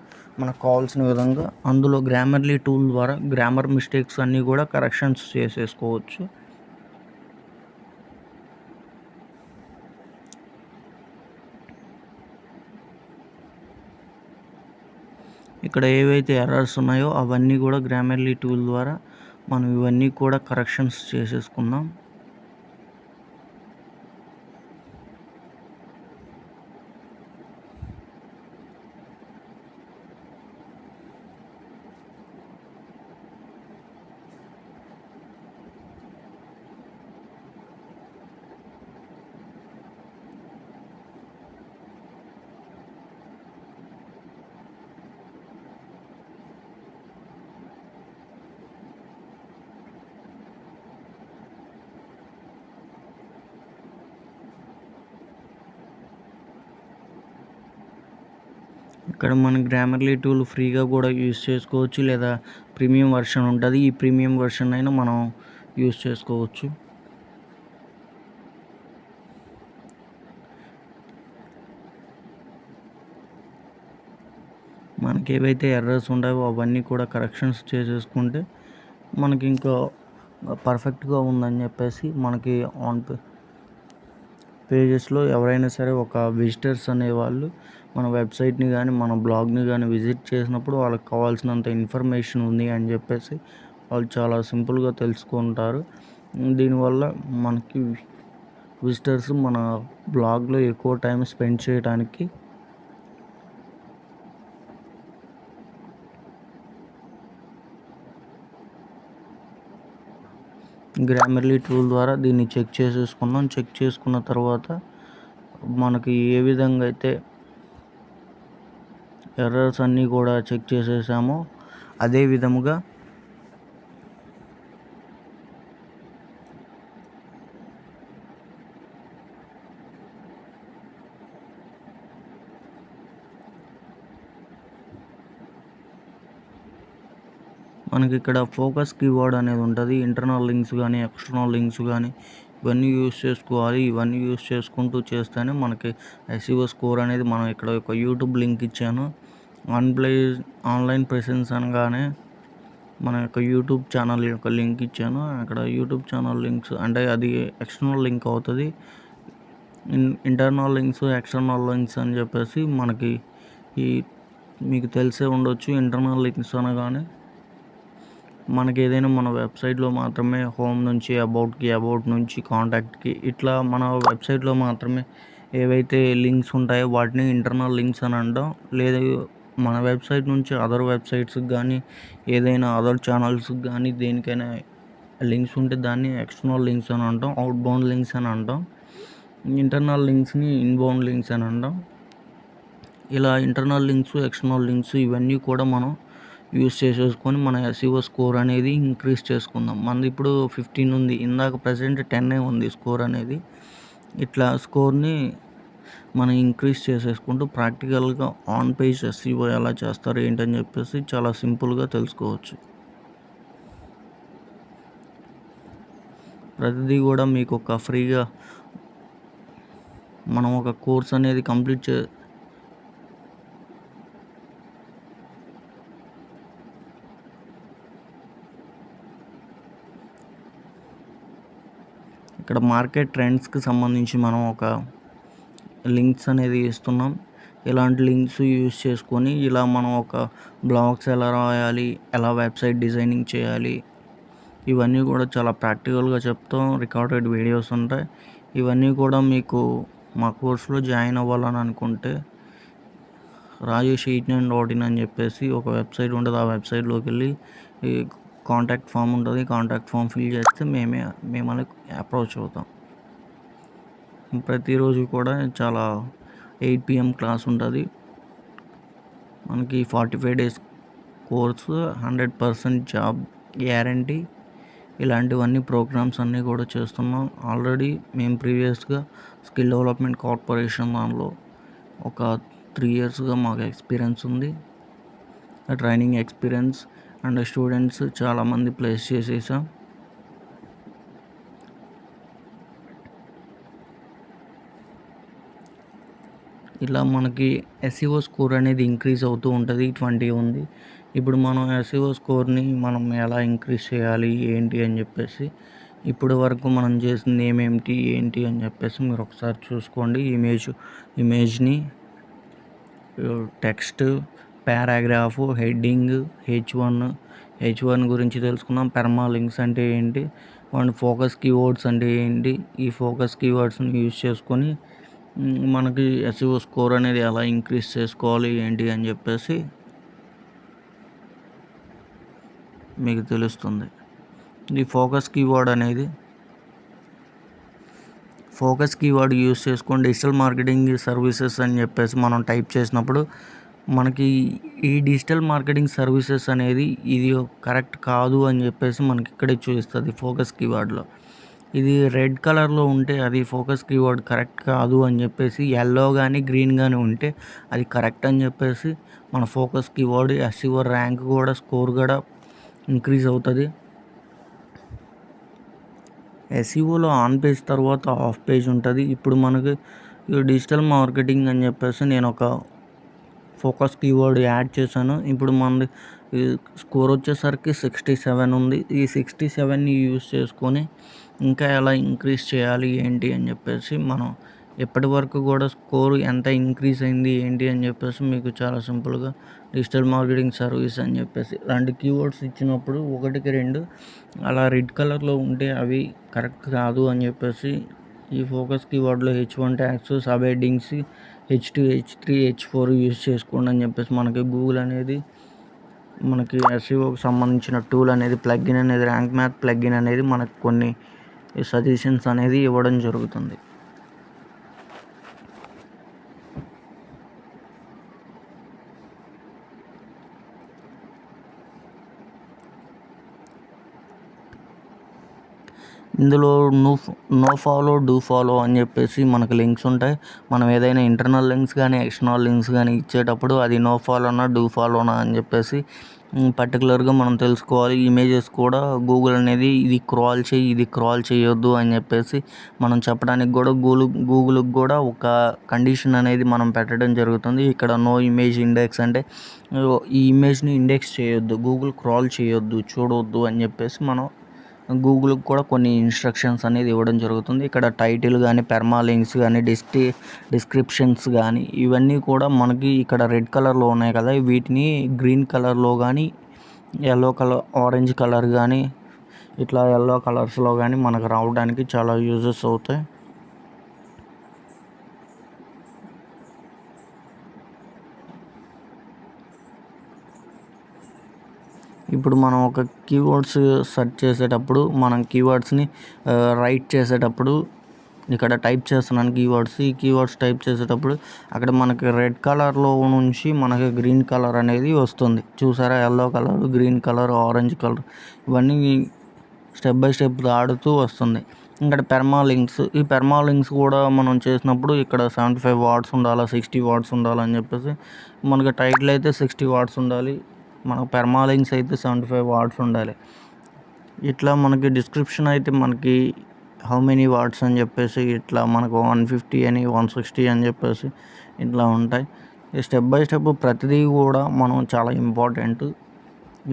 Speaker 1: మనకు కావాల్సిన విధంగా అందులో గ్రామర్లీ టూల్ ద్వారా గ్రామర్ మిస్టేక్స్ అన్నీ కూడా కరెక్షన్స్ చేసేసుకోవచ్చు. ఇక్కడ ఏవైతే ఎర్రర్స్ ఉన్నాయో అవన్నీ కూడా గ్రామర్లీ టూల్ ద్వారా మనం ఇవన్నీ కూడా కరెక్షన్స్ చేసేసుకుందాం. ఇక్కడ మన గ్రామర్లీ టూల్ ఫ్రీగా కూడా యూస్ చేసుకోవచ్చు, లేదా ప్రీమియం వర్షన్ ఉంటుంది. ఈ ప్రీమియం వర్షన్ అయినా మనం యూస్ చేసుకోవచ్చు. మనకి ఏవైతే ఎర్రర్స్ ఉంటాయో అవన్నీ కూడా కరెక్షన్స్ చేసేసుకుంటే మనకి ఇంకా పర్ఫెక్ట్గా ఉందని చెప్పేసి మనకి ఆన్ పేజెస్లో ఎవరైనా సరే ఒక విజిటర్స్ అనేవాళ్ళు మన వెబ్సైట్ని కానీ మన బ్లాగ్ని కానీ విజిట్ చేసినప్పుడు వాళ్ళకి కావాల్సినంత ఇన్ఫర్మేషన్ ఉంది అని చెప్పేసి వాళ్ళు చాలా సింపుల్గా తెలుసుకుంటారు. దీనివల్ల మనకి విజిటర్స్ మన బ్లాగ్లో ఎక్కువ టైం స్పెండ్ చేయడానికి గ్రామర్లీ టూల్ ద్వారా దీన్ని చెక్ చేసేసుకున్నాం. చెక్ చేసుకున్న తర్వాత మనకి ఏ విధంగా అయితే ఎర్రర్స్ అన్నీ కూడా చెక్ చేసేసామో అదే విధముగా మనకి ఇక్కడ ఫోకస్ కీవర్డ్ అనేది ఉంటుంది. ఇంటర్నల్ లింక్స్ కానీ ఎక్స్టర్నల్ లింక్స్ కానీ ఇవన్నీ యూస్ చేసుకోవాలి. ఇవన్నీ యూస్ చేసుకుంటూ చేస్తేనే మనకి ఎస్ఈఓ స్కోర్ అనేది మనం ఇక్కడ ఒక యూట్యూబ్ లింక్ ఇచ్చాను. ఆన్లైన్ ప్రెసెన్స్ అనగానే మన యొక్క యూట్యూబ్ ఛానల్ యొక్క లింక్ ఇచ్చాను. అక్కడ యూట్యూబ్ ఛానల్ లింక్స్ అంటే అది ఎక్స్టర్నల్ లింక్ అవుతుంది. ఇంటర్నల్ లింక్స్ ఎక్స్టర్నల్ లింక్స్ అని చెప్పేసి మనకి మీకు తెలిసే ఉండొచ్చు. ఇంటర్నల్ లింక్స్ అనగానే మనకి ఏదైనా మన వెబ్సైట్లో మాత్రమే హోమ్ నుంచి అబౌట్ నుంచి కాంటాక్ట్కి ఇట్లా మన వెబ్సైట్లో మాత్రమే ఏవైతే లింక్స్ ఉంటాయో వాటిని ఇంటర్నల్ లింక్స్ అని అంటాం. లేదా మన వెబ్సైట్ నుంచి అదర్ వెబ్సైట్స్కి కానీ ఏదైనా అదర్ ఛానల్స్కి కానీ దేనికైనా లింక్స్ ఉంటే దాన్ని ఎక్స్టర్నల్ లింక్స్ అని అంటాం. అవుట్బౌండ్ లింక్స్ అని అంటాం. ఇంటర్నల్ లింక్స్ని ఇన్బౌండ్ లింక్స్ అని అంటాం. ఇలా ఇంటర్నల్ లింక్స్ ఎక్స్టర్నల్ లింక్స్ ఇవన్నీ కూడా మనం యూస్ చేసేసుకొని మన ఎస్ఈఓ స్కోర్ అనేది ఇంక్రీజ్ చేసుకుందాం. మనది ఇప్పుడు 15 ఉంది. ఇందాక ప్రజెంట్ 10 ఉంది స్కోర్ అనేది. ఇట్లా స్కోర్ని మనం ఇంక్రీజ్ చేసేసుకుంటూ ప్రాక్టికల్గా ఆన్ పేజ్ ఎస్ఈఓ ఎలా చేస్తారు ఏంటని చెప్పేసి చాలా సింపుల్గా తెలుసుకోవచ్చు. ప్రతిదీ కూడా మీకు ఒక ఫ్రీగా మనం ఒక కోర్స్ అనేది కంప్లీట్ ఇక్కడ మార్కెట్ ట్రెండ్స్కి సంబంధించి మనం ఒక లింక్స్ అనేది ఇస్తున్నాం. ఇలాంటి లింక్స్ యూస్ చేసుకొని ఇలా మనం ఒక బ్లాగ్స్ ఎలా రాయాలి, ఎలా వెబ్సైట్ డిజైనింగ్ చేయాలి ఇవన్నీ కూడా చాలా ప్రాక్టికల్గా చెప్తాం. రికార్డెడ్ వీడియోస్ ఉంటాయి. ఇవన్నీ కూడా మీకు మా కోర్సులో జాయిన్ అవ్వాలని అనుకుంటే rajesh89.in అని చెప్పేసి ఒక వెబ్సైట్ ఉంటుంది. ఆ వెబ్సైట్లోకి వెళ్ళి ఈ కాంటాక్ట్ ఫామ్ ఉంటుంది. కాంటాక్ట్ ఫామ్ ఫిల్ చేస్తే మిమ్మల్ని అప్రోచ్ అవుతాం. ప్రతిరోజు కూడా చాలా 8 PM క్లాస్ ఉంటుంది. మనకి 45 days కోర్సు, 100% జాబ్ గ్యారంటీ. ఇలాంటివన్నీ ప్రోగ్రామ్స్ అన్నీ కూడా చేస్తున్నాం. ఆల్రెడీ మేము ప్రీవియస్గా స్కిల్ డెవలప్మెంట్ కార్పొరేషన్ దానిలో ఒక 3 yearsగా మాకు ఎక్స్పీరియన్స్ ఉంది. ట్రైనింగ్ ఎక్స్పీరియన్స్ అండ్ స్టూడెంట్స్ చాలామంది ప్లేస్ చేసేసాం. ఇలా మనకి ఎస్ఈఓ స్కోర్ అనేది ఇంక్రీజ్ అవుతూ ఉంటుంది. 20 ఉంది. ఇప్పుడు మనం ఎస్ఈఓ స్కోర్ని మనం ఎలా ఇంక్రీజ్ చేయాలి ఏంటి అని చెప్పేసి ఇప్పటి వరకు మనం చేసింది ఏంటి అని చెప్పేసి మీరు ఒకసారి చూసుకోండి. ఇమేజ్ని టెక్స్ట్, పారాగ్రాఫ్, హెడ్డింగ్, H1 గురించి తెలుసుకున్నాం. పెర్మాలింక్స్ అంటే ఏంటి, అండ్ ఫోకస్ కీవర్డ్స్ అంటే ఏంటి, ఈ ఫోకస్ కీవర్డ్స్ని యూజ్ చేసుకొని మనకి ఎస్ఈఓ స్కోర్ అనేది ఎలా ఇంక్రీజ్ చేసుకోవాలి ఏంటి అని చెప్పేసి మీకు తెలుస్తుంది. ఈ ఫోకస్ కీవర్డ్ యూజ్ చేసుకొని డిజిటల్ మార్కెటింగ్ సర్వీసెస్ అని చెప్పేసి మనం టైప్ చేసినప్పుడు మనకి ఈ డిజిటల్ మార్కెటింగ్ సర్వీసెస్ అనేది ఇది కరెక్ట్ కాదు అని చెప్పేసి మనకి ఇక్కడే చూపిస్తుంది. ఫోకస్ కీవర్డ్లో ఇది రెడ్ కలర్లో ఉంటే అది ఫోకస్ కీవర్డ్ కరెక్ట్ కాదు అని చెప్పేసి, ఎల్లో కానీ గ్రీన్ కానీ ఉంటే అది కరెక్ట్ అని చెప్పేసి మన ఫోకస్ కీవర్డ్ ఎస్ఈఓ ర్యాంక్ కూడా స్కోర్ కూడా ఇంక్రీజ్ అవుతుంది. ఎస్ఈఓలో ఆన్ పేజ్ తర్వాత ఆఫ్ పేజ్ ఉంటుంది. ఇప్పుడు మనకి డిజిటల్ మార్కెటింగ్ అని చెప్పేసి నేను ఒక
Speaker 2: ఫోకస్ కీవర్డ్ యాడ్ చేశాను. ఇప్పుడు మనది స్కోర్ వచ్చేసరికి 67 ఉంది. ఈ 67ని యూజ్ చేసుకొని ఇంకా ఎలా ఇంక్రీజ్ చేయాలి ఏంటి అని చెప్పేసి మనం ఎప్పటి వరకు కూడా స్కోర్ ఎంత ఇంక్రీజ్ అయింది ఏంటి అని చెప్పేసి మీకు చాలా సింపుల్గా డిజిటల్ మార్కెటింగ్ సర్వీస్ అని చెప్పేసి 2 కీవర్డ్స్ ఇచ్చినప్పుడు 1కి 2 అలా రెడ్ కలర్లో ఉంటే అవి కరెక్ట్ కాదు అని చెప్పేసి ఈ ఫోకస్ కీవర్డ్లో H1 tags, sub headings H2, H3, H4 use చేసుకోండి అని చెప్పేసి మనకి గూగుల్ అనేది మనకి ఎస్ఈఓకి సంబంధించిన టూల్ అనేది ప్లగ్ఇన్ అనేది ర్యాంక్ మ్యాథ్ ప్లగ్ఇన్ అనేది మనకు కొన్ని సజెషన్స్ అనేది ఇవ్వడం జరుగుతుంది. ఇందులో నో ఫాలో డూ ఫాలో అని చెప్పేసి మనకు లింక్స్ ఉంటాయి. మనం ఏదైనా ఇంటర్నల్ లింక్స్ కానీ ఎక్స్టర్నల్ లింక్స్ కానీ ఇచ్చేటప్పుడు అది నో ఫాలోనా డూ ఫాలోనా అని చెప్పేసి పర్టికులర్గా మనం తెలుసుకోవాలి. ఇమేజెస్ కూడా గూగుల్ అనేది ఇది క్రాల్ చేయి ఇది క్రాల్ చేయొద్దు అని చెప్పేసి మనం చెప్పడానికి కూడా గూగుల్కి కూడా ఒక కండిషన్ అనేది మనం పెట్టడం జరుగుతుంది. ఇక్కడ నో ఇమేజ్ ఇండెక్స్ అంటే ఈ ఇమేజ్ని ఇండెక్స్ చేయొద్దు, గూగుల్ క్రాల్ చేయొద్దు, చూడవద్దు అని చెప్పేసి మనం గూగుల్కి కూడా కొన్ని ఇన్స్ట్రక్షన్స్ అనేది ఇవ్వడం జరుగుతుంది. ఇక్కడ టైటిల్ కానీ పెర్మాలింక్స్ కానీ డిస్క్రిప్షన్స్ కానీ ఇవన్నీ కూడా మనకి ఇక్కడ రెడ్ కలర్లో ఉన్నాయి కదా, వీటిని గ్రీన్ కలర్లో కానీ ఎల్లో కలర్ ఆరెంజ్ కలర్ కానీ ఇట్లా ఎల్లో కలర్స్లో కానీ మనకు రావడానికి చాలా యూజెస్ అవుతాయి. ఇప్పుడు మనం ఒక కీవర్డ్స్ సెర్చ్ చేసేటప్పుడు మనం కీవర్డ్స్ని రైట్ చేసేటప్పుడు ఇక్కడ టైప్ చేస్తున్నాను కీవర్డ్స్. ఈ కీవర్డ్స్ టైప్ చేసేటప్పుడు అక్కడ మనకి రెడ్ కలర్లో నుంచి మనకి గ్రీన్ కలర్ అనేది వస్తుంది చూసారా. Yellow colour, green colour, orange colour ఇవన్నీ స్టెప్ బై స్టెప్ ఆడుతూ వస్తుంది. ఇక్కడ పెర్మాలింక్స్, ఈ పెర్మాలింక్స్ కూడా మనం చేసినప్పుడు ఇక్కడ 75 వాట్స్ ఉండాలా 60 వాట్స్ ఉండాలని చెప్పేసి మనకి టైటిల్ అయితే 60 వాట్స్ ఉండాలి, మనకు పెర్మాలింక్స్ అయితే 75 వాట్స్ ఉండాలి. ఇట్లా మనకి డిస్క్రిప్షన్ అయితే మనకి హౌ మెనీ వాట్స్ అని చెప్పేసి ఇట్లా మనకు 150 అని 160 అని చెప్పేసి ఇట్లా ఉంటాయి. స్టెప్ బై స్టెప్ ప్రతిదీ కూడా మనం చాలా ఇంపార్టెంట్.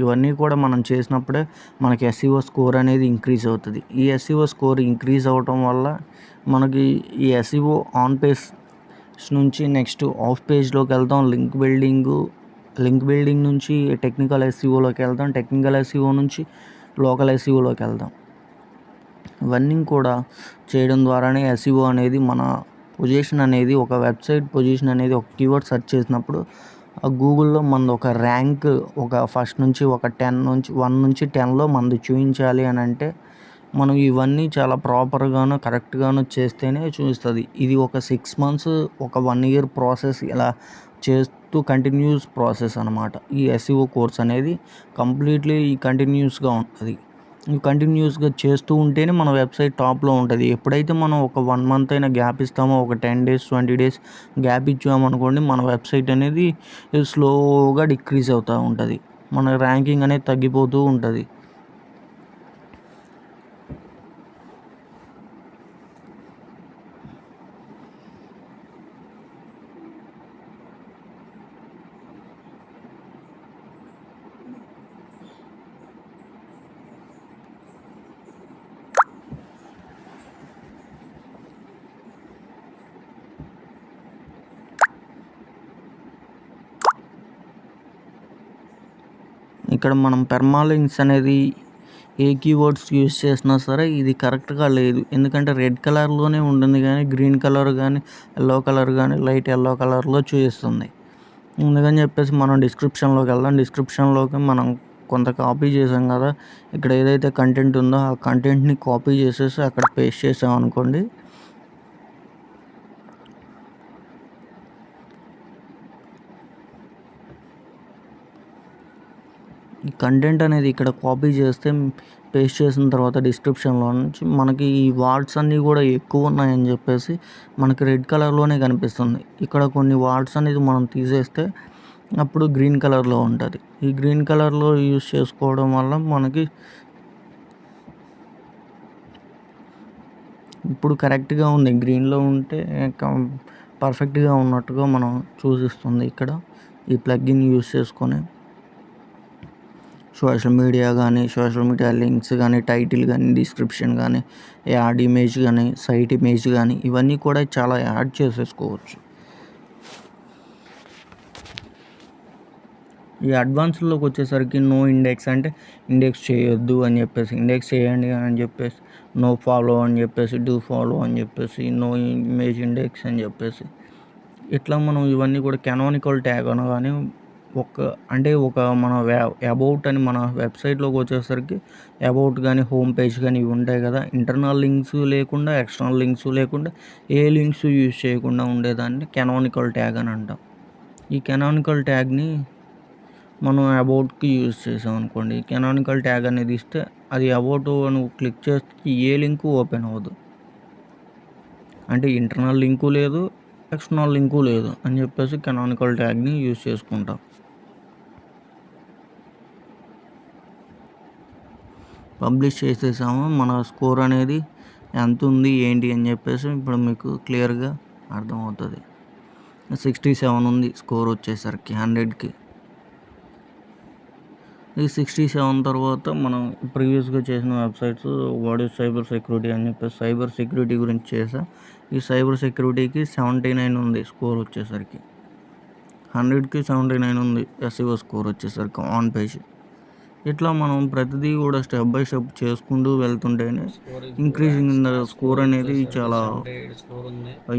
Speaker 2: ఇవన్నీ కూడా మనం చేసినప్పుడే మనకి ఎస్ఈఓ స్కోర్ అనేది ఇంక్రీజ్ అవుతుంది. ఈ ఎస్ఈఓ స్కోర్ ఇంక్రీజ్ అవ్వటం వల్ల మనకి ఈ ఎస్ఈఓ ఆన్ పేజ్ నుంచి నెక్స్ట్ ఆఫ్ పేజ్లోకి వెళ్తాం. లింక్ బిల్డింగ్ నుంచి టెక్నికల్ ఎస్ఈఓలోకి వెళ్తాం. టెక్నికల్ ఎస్ఈఓ నుంచి లోకల్ ఎస్ఈఓలోకి వెళ్తాం. ఇవన్నీ కూడా చేయడం ద్వారానే ఎస్ఈఓ అనేది మన పొజిషన్ అనేది ఒక వెబ్సైట్ పొజిషన్ అనేది ఒక కీవర్డ్ సెర్చ్ చేసినప్పుడు గూగుల్లో మనది ఒక ర్యాంక్ ఒక ఫస్ట్ నుంచి ఒక 1 నుంచి 10లో మనది చూపించాలి అని అంటే మనం ఇవన్నీ చాలా ప్రాపర్గాను కరెక్ట్గాను చేస్తేనే చూపిస్తుంది. ఇది ఒక 6 months ఒక 1 year ప్రాసెస్ ఇలా చేస్తూ కంటిన్యూస్ ప్రాసెస్ అనమాట. ఈ ఎస్ఈఓ కోర్స్ అనేది కంప్లీట్లీ కంటిన్యూస్గా ఉంటుంది. కంటిన్యూస్గా చేస్తూ ఉంటేనే మన వెబ్సైట్ టాప్లో ఉంటుంది. ఎప్పుడైతే మనం ఒక 1 month అయినా గ్యాప్ ఇస్తామో, ఒక 10 days 20 days గ్యాప్ ఇచ్చామనుకోండి, మన వెబ్సైట్ అనేది స్లోగా డిక్రీజ్ అవుతూ ఉంటుంది, మన ర్యాంకింగ్ అనేది తగ్గిపోతూ ఉంటుంది. ఇక్కడ మనం పెర్మాలింక్స్ అనేది ఏ కీవర్డ్స్ యూజ్ చేసినా సరే ఇది కరెక్ట్గా లేదు. ఎందుకంటే రెడ్ కలర్లోనే ఉంటుంది కానీ గ్రీన్ కలర్ కానీ ఎల్లో కలర్ కానీ లైట్ ఎల్లో కలర్లో చూపిస్తుంది. అందుకని చెప్పేసి మనం డిస్క్రిప్షన్లోకి వెళ్దాం. డిస్క్రిప్షన్లోకి మనం కొంత కాపీ చేసాం కదా, ఇక్కడ ఏదైతే కంటెంట్ ఉందో ఆ కంటెంట్ని కాపీ చేసేసి అక్కడ పేస్ట్ చేసాం అనుకోండి, ఈ కంటెంట్ అనేది ఇక్కడ కాపీ చేస్తే పేస్ట్ చేసిన తర్వాత డిస్క్రిప్షన్లో నుంచి మనకి ఈ వార్డ్స్ అన్నీ కూడా ఎక్కువ ఉన్నాయని చెప్పేసి మనకి రెడ్ కలర్లోనే కనిపిస్తుంది. ఇక్కడ కొన్ని వార్డ్స్ అనేది మనం తీసేస్తే అప్పుడు గ్రీన్ కలర్లో ఉంటుంది. ఈ గ్రీన్ కలర్లో యూజ్ చేసుకోవడం వల్ల మనకి ఇప్పుడు కరెక్ట్గా ఉంది. గ్రీన్లో ఉంటే పర్ఫెక్ట్గా ఉన్నట్టుగా మనం చూపిస్తుంది. ఇక్కడ ఈ ప్లగ్ఇన్ యూస్ చేసుకొని సోషల్ మీడియా లింక్స్ కానీ, టైటిల్ కానీ, డిస్క్రిప్షన్ కానీ, యాడ్ ఇమేజ్ కానీ, సైట్ ఇమేజ్ కానీ ఇవన్నీ కూడా చాలా యాడ్ చేసేసుకోవచ్చు. ఈ అడ్వాన్స్డ్లోకి వచ్చేసరికి నో ఇండెక్స్ అంటే ఇండెక్స్ చేయొద్దు అని చెప్పేసి, ఇండెక్స్ చేయండి అని చెప్పేసి, నో ఫాలో అని చెప్పేసి, డూ ఫాలో అని చెప్పేసి, నో ఇమేజ్ ఇండెక్స్ అని చెప్పేసి, ఇట్లా మనం ఇవన్నీ కూడా కెనానికల్ ట్యాగ్ అనగానే ఒక మన అబౌట్ అని మన వెబ్సైట్లోకి వచ్చేసరికి అబౌట్ కానీ, హోమ్ పేజ్ కానీ ఇవి ఉంటాయి కదా, ఇంటర్నల్ లింక్స్ లేకుండా, ఎక్స్టర్నల్ లింక్స్ లేకుండా, ఏ లింక్స్ యూజ్ చేయకుండా ఉండేదాన్ని కెనానికల్ ట్యాగ్ అని అంటాం. ఈ కెనానికల్ ట్యాగ్ని మనం అబౌట్కి యూజ్ చేసాం అనుకోండి, కెనానికల్ ట్యాగ్ అనేది ఇస్తే అది అబౌట్ నువ్వు క్లిక్ చేస్తే ఏ లింకు ఓపెన్ అవ్వదు, అంటే ఇంటర్నల్ లింకు లేదు, ఎక్స్టర్నల్ లింకు లేదు అని చెప్పేసి కెనానికల్ ట్యాగ్ని యూజ్ చేసుకుంటాం. పబ్లిష్ చేసేసాము, మన స్కోర్ అనేది ఎంత ఉంది ఏంటి అని చెప్పేసి ఇప్పుడు మీకు క్లియర్గా అర్థమవుతుంది. 67 ఉంది స్కోర్ వచ్చేసరికి 100కి. ఈ 67 తర్వాత మనం ప్రీవియస్గా చేసిన websites what is cyber security అని చెప్పేసి సైబర్ సెక్యూరిటీ గురించి చేసా. ఈ సైబర్ సెక్యూరిటీకి 79 ఉంది స్కోర్ వచ్చేసరికి, 100కి 79 ఉంది SEO స్కోర్ వచ్చేసరికి ఆన్ పేజ్. ఇట్లా మనం ప్రతిదీ కూడా స్టెప్ బై స్టెప్ చేసుకుంటూ వెళ్తుంటేనే ఇంక్రీజింగ్ ఇన్ ద స్కోర్ అనేది చాలా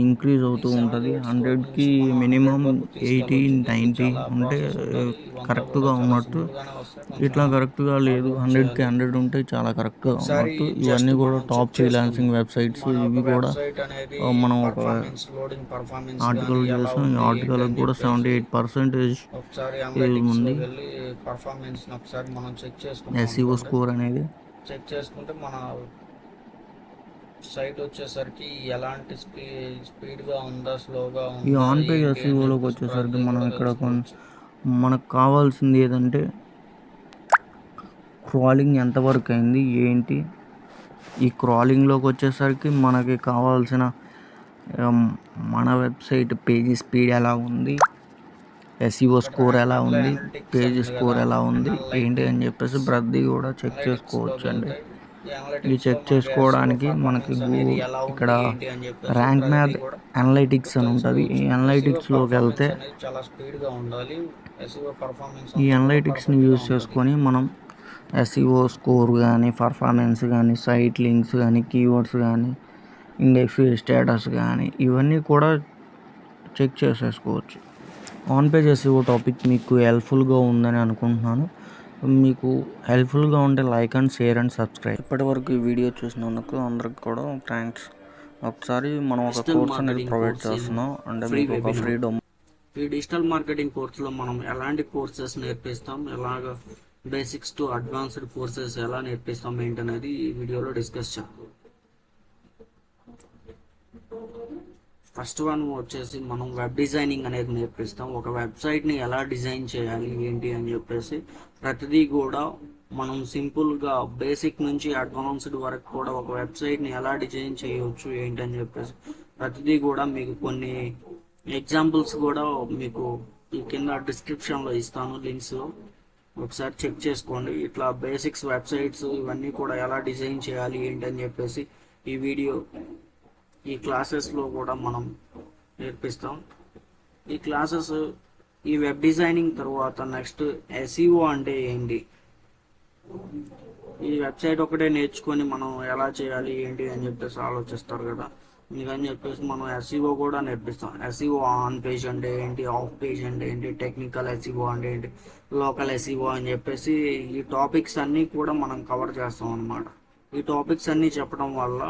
Speaker 2: ఇంక్రీజ్ అవుతూ ఉంటుంది. 100కి మినిమం 80, 90 ఉంటే కరెక్ట్గా ఉన్నట్టు. ఇట్లా కరెక్ట్గా లేదు, 100కి 100 ఉంటే చాలా కరెక్ట్గా ఉన్నట్టు. ఇవన్నీ కూడా టాప్ ఫ్రీలాన్సింగ్ వెబ్సైట్స్. ఇవి కూడా మనం ఒక ఆర్టికల్ చేసాం, ఈ ఆర్టికల్కి కూడా 78% ఉంది SEO స్కోర్ అనేది.
Speaker 1: చెక్ చేసుకుంటే మన సైట్ వచ్చేసరికి ఎలాంటి స్పీడ్గా ఉందా, స్లోగా ఉందా.
Speaker 2: ఈ ఆన్ పేజ్ SEOలోకి వచ్చేసరికి మనం ఇక్కడ మనకు కావాల్సింది ఏదంటే క్రాలింగ్ ఎంతవరకు అయింది ఏంటి. ఈ క్రాలింగ్లోకి వచ్చేసరికి మనకి కావాల్సిన మన వెబ్సైట్ పేజీ స్పీడ్ ఎలా ఉంది, SEO స్కోర్ ఎలా ఉంది, పేజీ స్కోర్ ఎలా ఉంది ఏంటి అని చెప్పేసి ప్రతి కూడా చెక్ చేసుకోవచ్చు అండి. ఇది చెక్ చేసుకోవడానికి మనకి ఇక్కడ ర్యాంక్ మ్యాథ్ అనలైటిక్స్ అని ఉంటుంది. ఈ అనలైటిక్స్లోకి వెళ్తే ఈ అనలైటిక్స్ని యూజ్ చేసుకొని మనం SEO స్కోర్ కానీ, పర్ఫార్మెన్స్ కానీ, సైట్ లింక్స్ కానీ, కీవర్డ్స్ కానీ, ఇండెక్స్ స్టేటస్ కానీ ఇవన్నీ కూడా చెక్ చేసేసుకోవచ్చు. ఆన్ పేజ్ SEO టాపిక్ మీకు హెల్ప్ఫుల్గా ఉందని అనుకుంటున్నాను. మీకు హెల్ప్ఫుల్గా ఉంటే like and share and subscribe. ఇప్పటివరకు ఈ వీడియో చూసినందుకు అందరికి కూడా థ్యాంక్స్. ఒకసారి మనం ఒక కోర్స్ అనేది ప్రొవైడ్ చేస్తున్నాం, అంటే మీకు ఒక ఫ్రీడమ్. ఈ డిజిటల్ మార్కెటింగ్ కోర్సులో మనం ఎలాంటి కోర్సెస్ నేర్పిస్తాం, ఎలాగ బేసిక్స్ టు అడ్వాన్స్డ్ కోర్సెస్ ఎలా నేర్పిస్తాం ఏంటనేది ఈ వీడియోలో డిస్కస్ చేద్దాం. ఫస్ట్ వన్ వచ్చేసి మనం వెబ్ డిజైనింగ్ అనేది నేర్పిస్తాం. ఒక వెబ్సైట్ని ఎలా డిజైన్ చేయాలి ఏంటి అని చెప్పేసి ప్రతిదీ కూడా మనం సింపుల్గా బేసిక్ నుంచి అడ్వాన్స్డ్ వరకు కూడా ఒక వెబ్సైట్ని ఎలా డిజైన్ చేయవచ్చు ఏంటి అని చెప్పేసి ప్రతిదీ కూడా మీకు కొన్ని ఎగ్జాంపుల్స్ కూడా మీకు ఈ కింద డిస్క్రిప్షన్లో ఇస్తాను, లింక్స్ ఒకసారి చెక్ చేసుకోండి. ఇట్లా బేసిక్స్ వెబ్సైట్స్ ఇవన్నీ కూడా ఎలా డిజైన్ చేయాలి ఏంటి అని చెప్పేసి ఈ క్లాసెస్లో కూడా మనం నేర్పిస్తాం. ఈ వెబ్ డిజైనింగ్ తర్వాత నెక్స్ట్ SEO అంటే ఏంటి, ఈ వెబ్సైట్ ఒకటే నేర్చుకొని మనం ఎలా చేయాలి ఏంటి అని చెప్పేసి ఆలోచిస్తారు కదా, అందుకని చెప్పేసి మనం SEO కూడా నేర్పిస్తాం. SEO ఆన్ పేజ్ అంటే ఏంటి, ఆఫ్ పేజ్ అంటే ఏంటి, టెక్నికల్ SEO అంటే ఏంటి, లోకల్ SEO అని చెప్పేసి ఈ టాపిక్స్ అన్నీ కూడా మనం కవర్ చేస్తాం అన్నమాట. ఈ టాపిక్స్ అన్నీ చెప్పడం వల్ల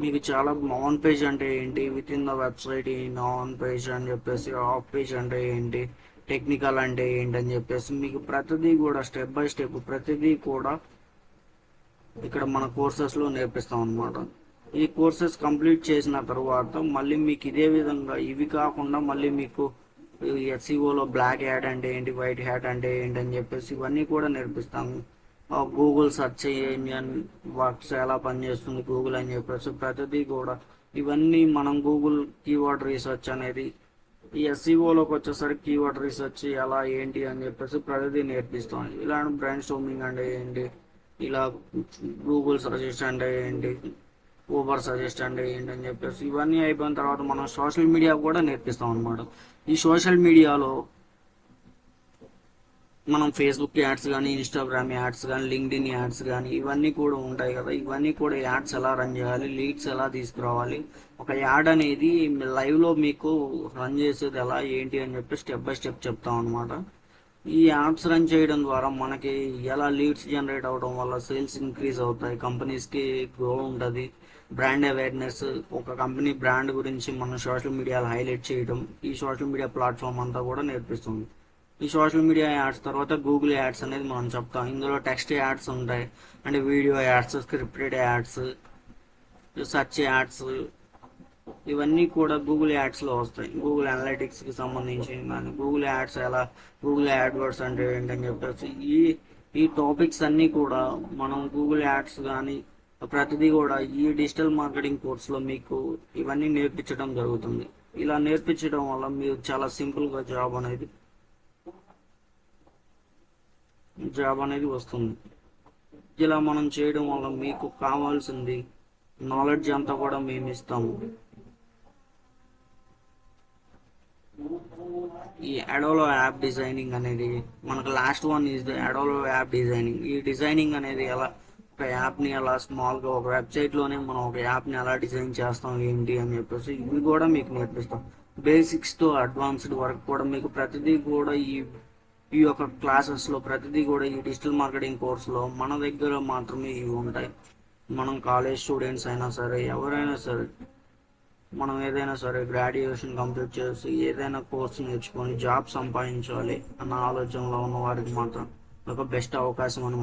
Speaker 2: మీకు చాలా ఆన్ పేజ్ అంటే ఏంటి, with in the website on page అని చెప్పేసి, ఆఫ్ పేజ్ అంటే ఏంటి, టెక్నికల్ అంటే ఏంటి అని చెప్పేసి మీకు ప్రతిదీ కూడా స్టెప్ బై స్టెప్ ప్రతిదీ కూడా ఇక్కడ మన కోర్సెస్లో నేర్పిస్తాం అన్నమాట. ఈ కోర్సెస్ కంప్లీట్ చేసిన తర్వాత మళ్ళీ మీకు ఇదే విధంగా ఇవి కాకుండా మళ్ళీ మీకు SEOలో బ్లాక్ హ్యాట్ అంటే ఏంటి, వైట్ హ్యాట్ అంటే ఏంటి అని చెప్పేసి ఇవన్నీ కూడా నేర్పిస్తాము. గూగుల్ సెర్చ్ ఇంజిన్ వర్క్స్ ఎలా పనిచేస్తుంది గూగుల్ అని చెప్పేసి ప్రతిదీ కూడా ఇవన్నీ మనం గూగుల్ కీవర్డ్ రీసెర్చ్ అనేది
Speaker 1: ఈ ఎస్సీఓలోకి వచ్చేసరికి కీవర్డ్ రీసెర్చ్ ఎలా ఏంటి అని చెప్పేసి ప్రతిదీ నేర్పిస్తాం. ఇలాంటి బ్రెయిన్ స్టార్మింగ్ అంటే ఏంటి, ఇలా గూగుల్ సజెస్ట్ అంటే ఏంటి, ఊబర్ సజెస్ట్ అంటే ఏంటి అని చెప్పేసి ఇవన్నీ అయిపోయిన తర్వాత మనం సోషల్ మీడియా కూడా నేర్పిస్తాం అనమాట. ఈ సోషల్ మీడియాలో మనం ఫేస్బుక్ యాడ్స్ కానీ, ఇన్స్టాగ్రామ్ యాడ్స్ కానీ, లింక్డ్ఇన్ యాడ్స్ కానీ ఇవన్నీ కూడా ఉంటాయి కదా. ఇవన్నీ కూడా యాడ్స్ ఎలా రన్ చేయాలి, లీడ్స్ ఎలా తీసుకురావాలి, ఒక యాడ్ అనేది లైవ్లో మీకు రన్ చేసేది ఎలా ఏంటి అని చెప్పి స్టెప్ బై స్టెప్ చెప్తాం అనమాట. ఈ యాడ్స్ రన్ చేయడం ద్వారా మనకి ఎలా లీడ్స్ జనరేట్ అవడం వల్ల సేల్స్ ఇంక్రీజ్ అవుతాయి, కంపెనీస్కి గ్రో ఉంటుంది, బ్రాండ్ అవేర్నెస్, ఒక కంపెనీ బ్రాండ్ గురించి మనం సోషల్ మీడియాలో హైలైట్ చేయడం, ఈ సోషల్ మీడియా ప్లాట్ఫామ్ అంతా కూడా నేర్పిస్తుంది. ఈ సోషల్ మీడియా యాడ్స్ తర్వాత గూగుల్ యాడ్స్ అనేది మనం చెప్తాం. ఇందులో టెక్స్ట్ యాడ్స్ ఉంటాయి, అంటే video ads, scripted ads, search ads, ఇవన్నీ కూడా గూగుల్ యాడ్స్లో వస్తాయి. గూగుల్ అనలిటిక్స్కి సంబంధించి కానీ గూగుల్ యాడ్స్ ఎలా, గూగుల్ యాడ్వర్డ్స్ అంటే ఏంటని చెప్పేసి ఈ టాపిక్స్ అన్నీ కూడా మనం గూగుల్ యాడ్స్ కానీ ప్రతిదీ కూడా ఈ డిజిటల్ మార్కెటింగ్ కోర్సులో మీకు ఇవన్నీ నేర్పించడం జరుగుతుంది. ఇలా నేర్పించడం వల్ల మీరు చాలా సింపుల్గా జాబ్ అనేది వస్తుంది. ఇలా మనం చేయడం వల్ల మీకు కావాల్సింది నాలెడ్జ్ అంతా కూడా మేము ఇస్తాము. ఈ అడోలో యాప్ డిజైనింగ్ అనేది మనకు last one is the Adalo app designing. ఈ డిజైనింగ్ అనేది ఎలా, ఒక యాప్ని ఎలా స్మాల్గా ఒక వెబ్సైట్లోనే మనం ఒక యాప్ని ఎలా డిజైన్ చేస్తాం ఏంటి అని చెప్పేసి ఇవి కూడా మీకు నేర్పిస్తాం. బేసిక్స్ టు అడ్వాన్స్డ్ వరకు కూడా మీకు ప్రతిదీ కూడా ఈ యొక్క క్లాసెస్లో ప్రతిదీ కూడా ఈ డిజిటల్ మార్కెటింగ్ కోర్సులో మన దగ్గర మాత్రమే ఇవి ఉంటాయి. మనం కాలేజ్ స్టూడెంట్స్ అయినా సరే, ఎవరైనా సరే, మనం ఏదైనా సరే గ్రాడ్యుయేషన్ కంప్లీట్ చేసి ఏదైనా కోర్సు నేర్చుకొని జాబ్ సంపాదించాలి అన్న ఆలోచనలో ఉన్న వారికి మాత్రం ఒక బెస్ట్ అవకాశం అని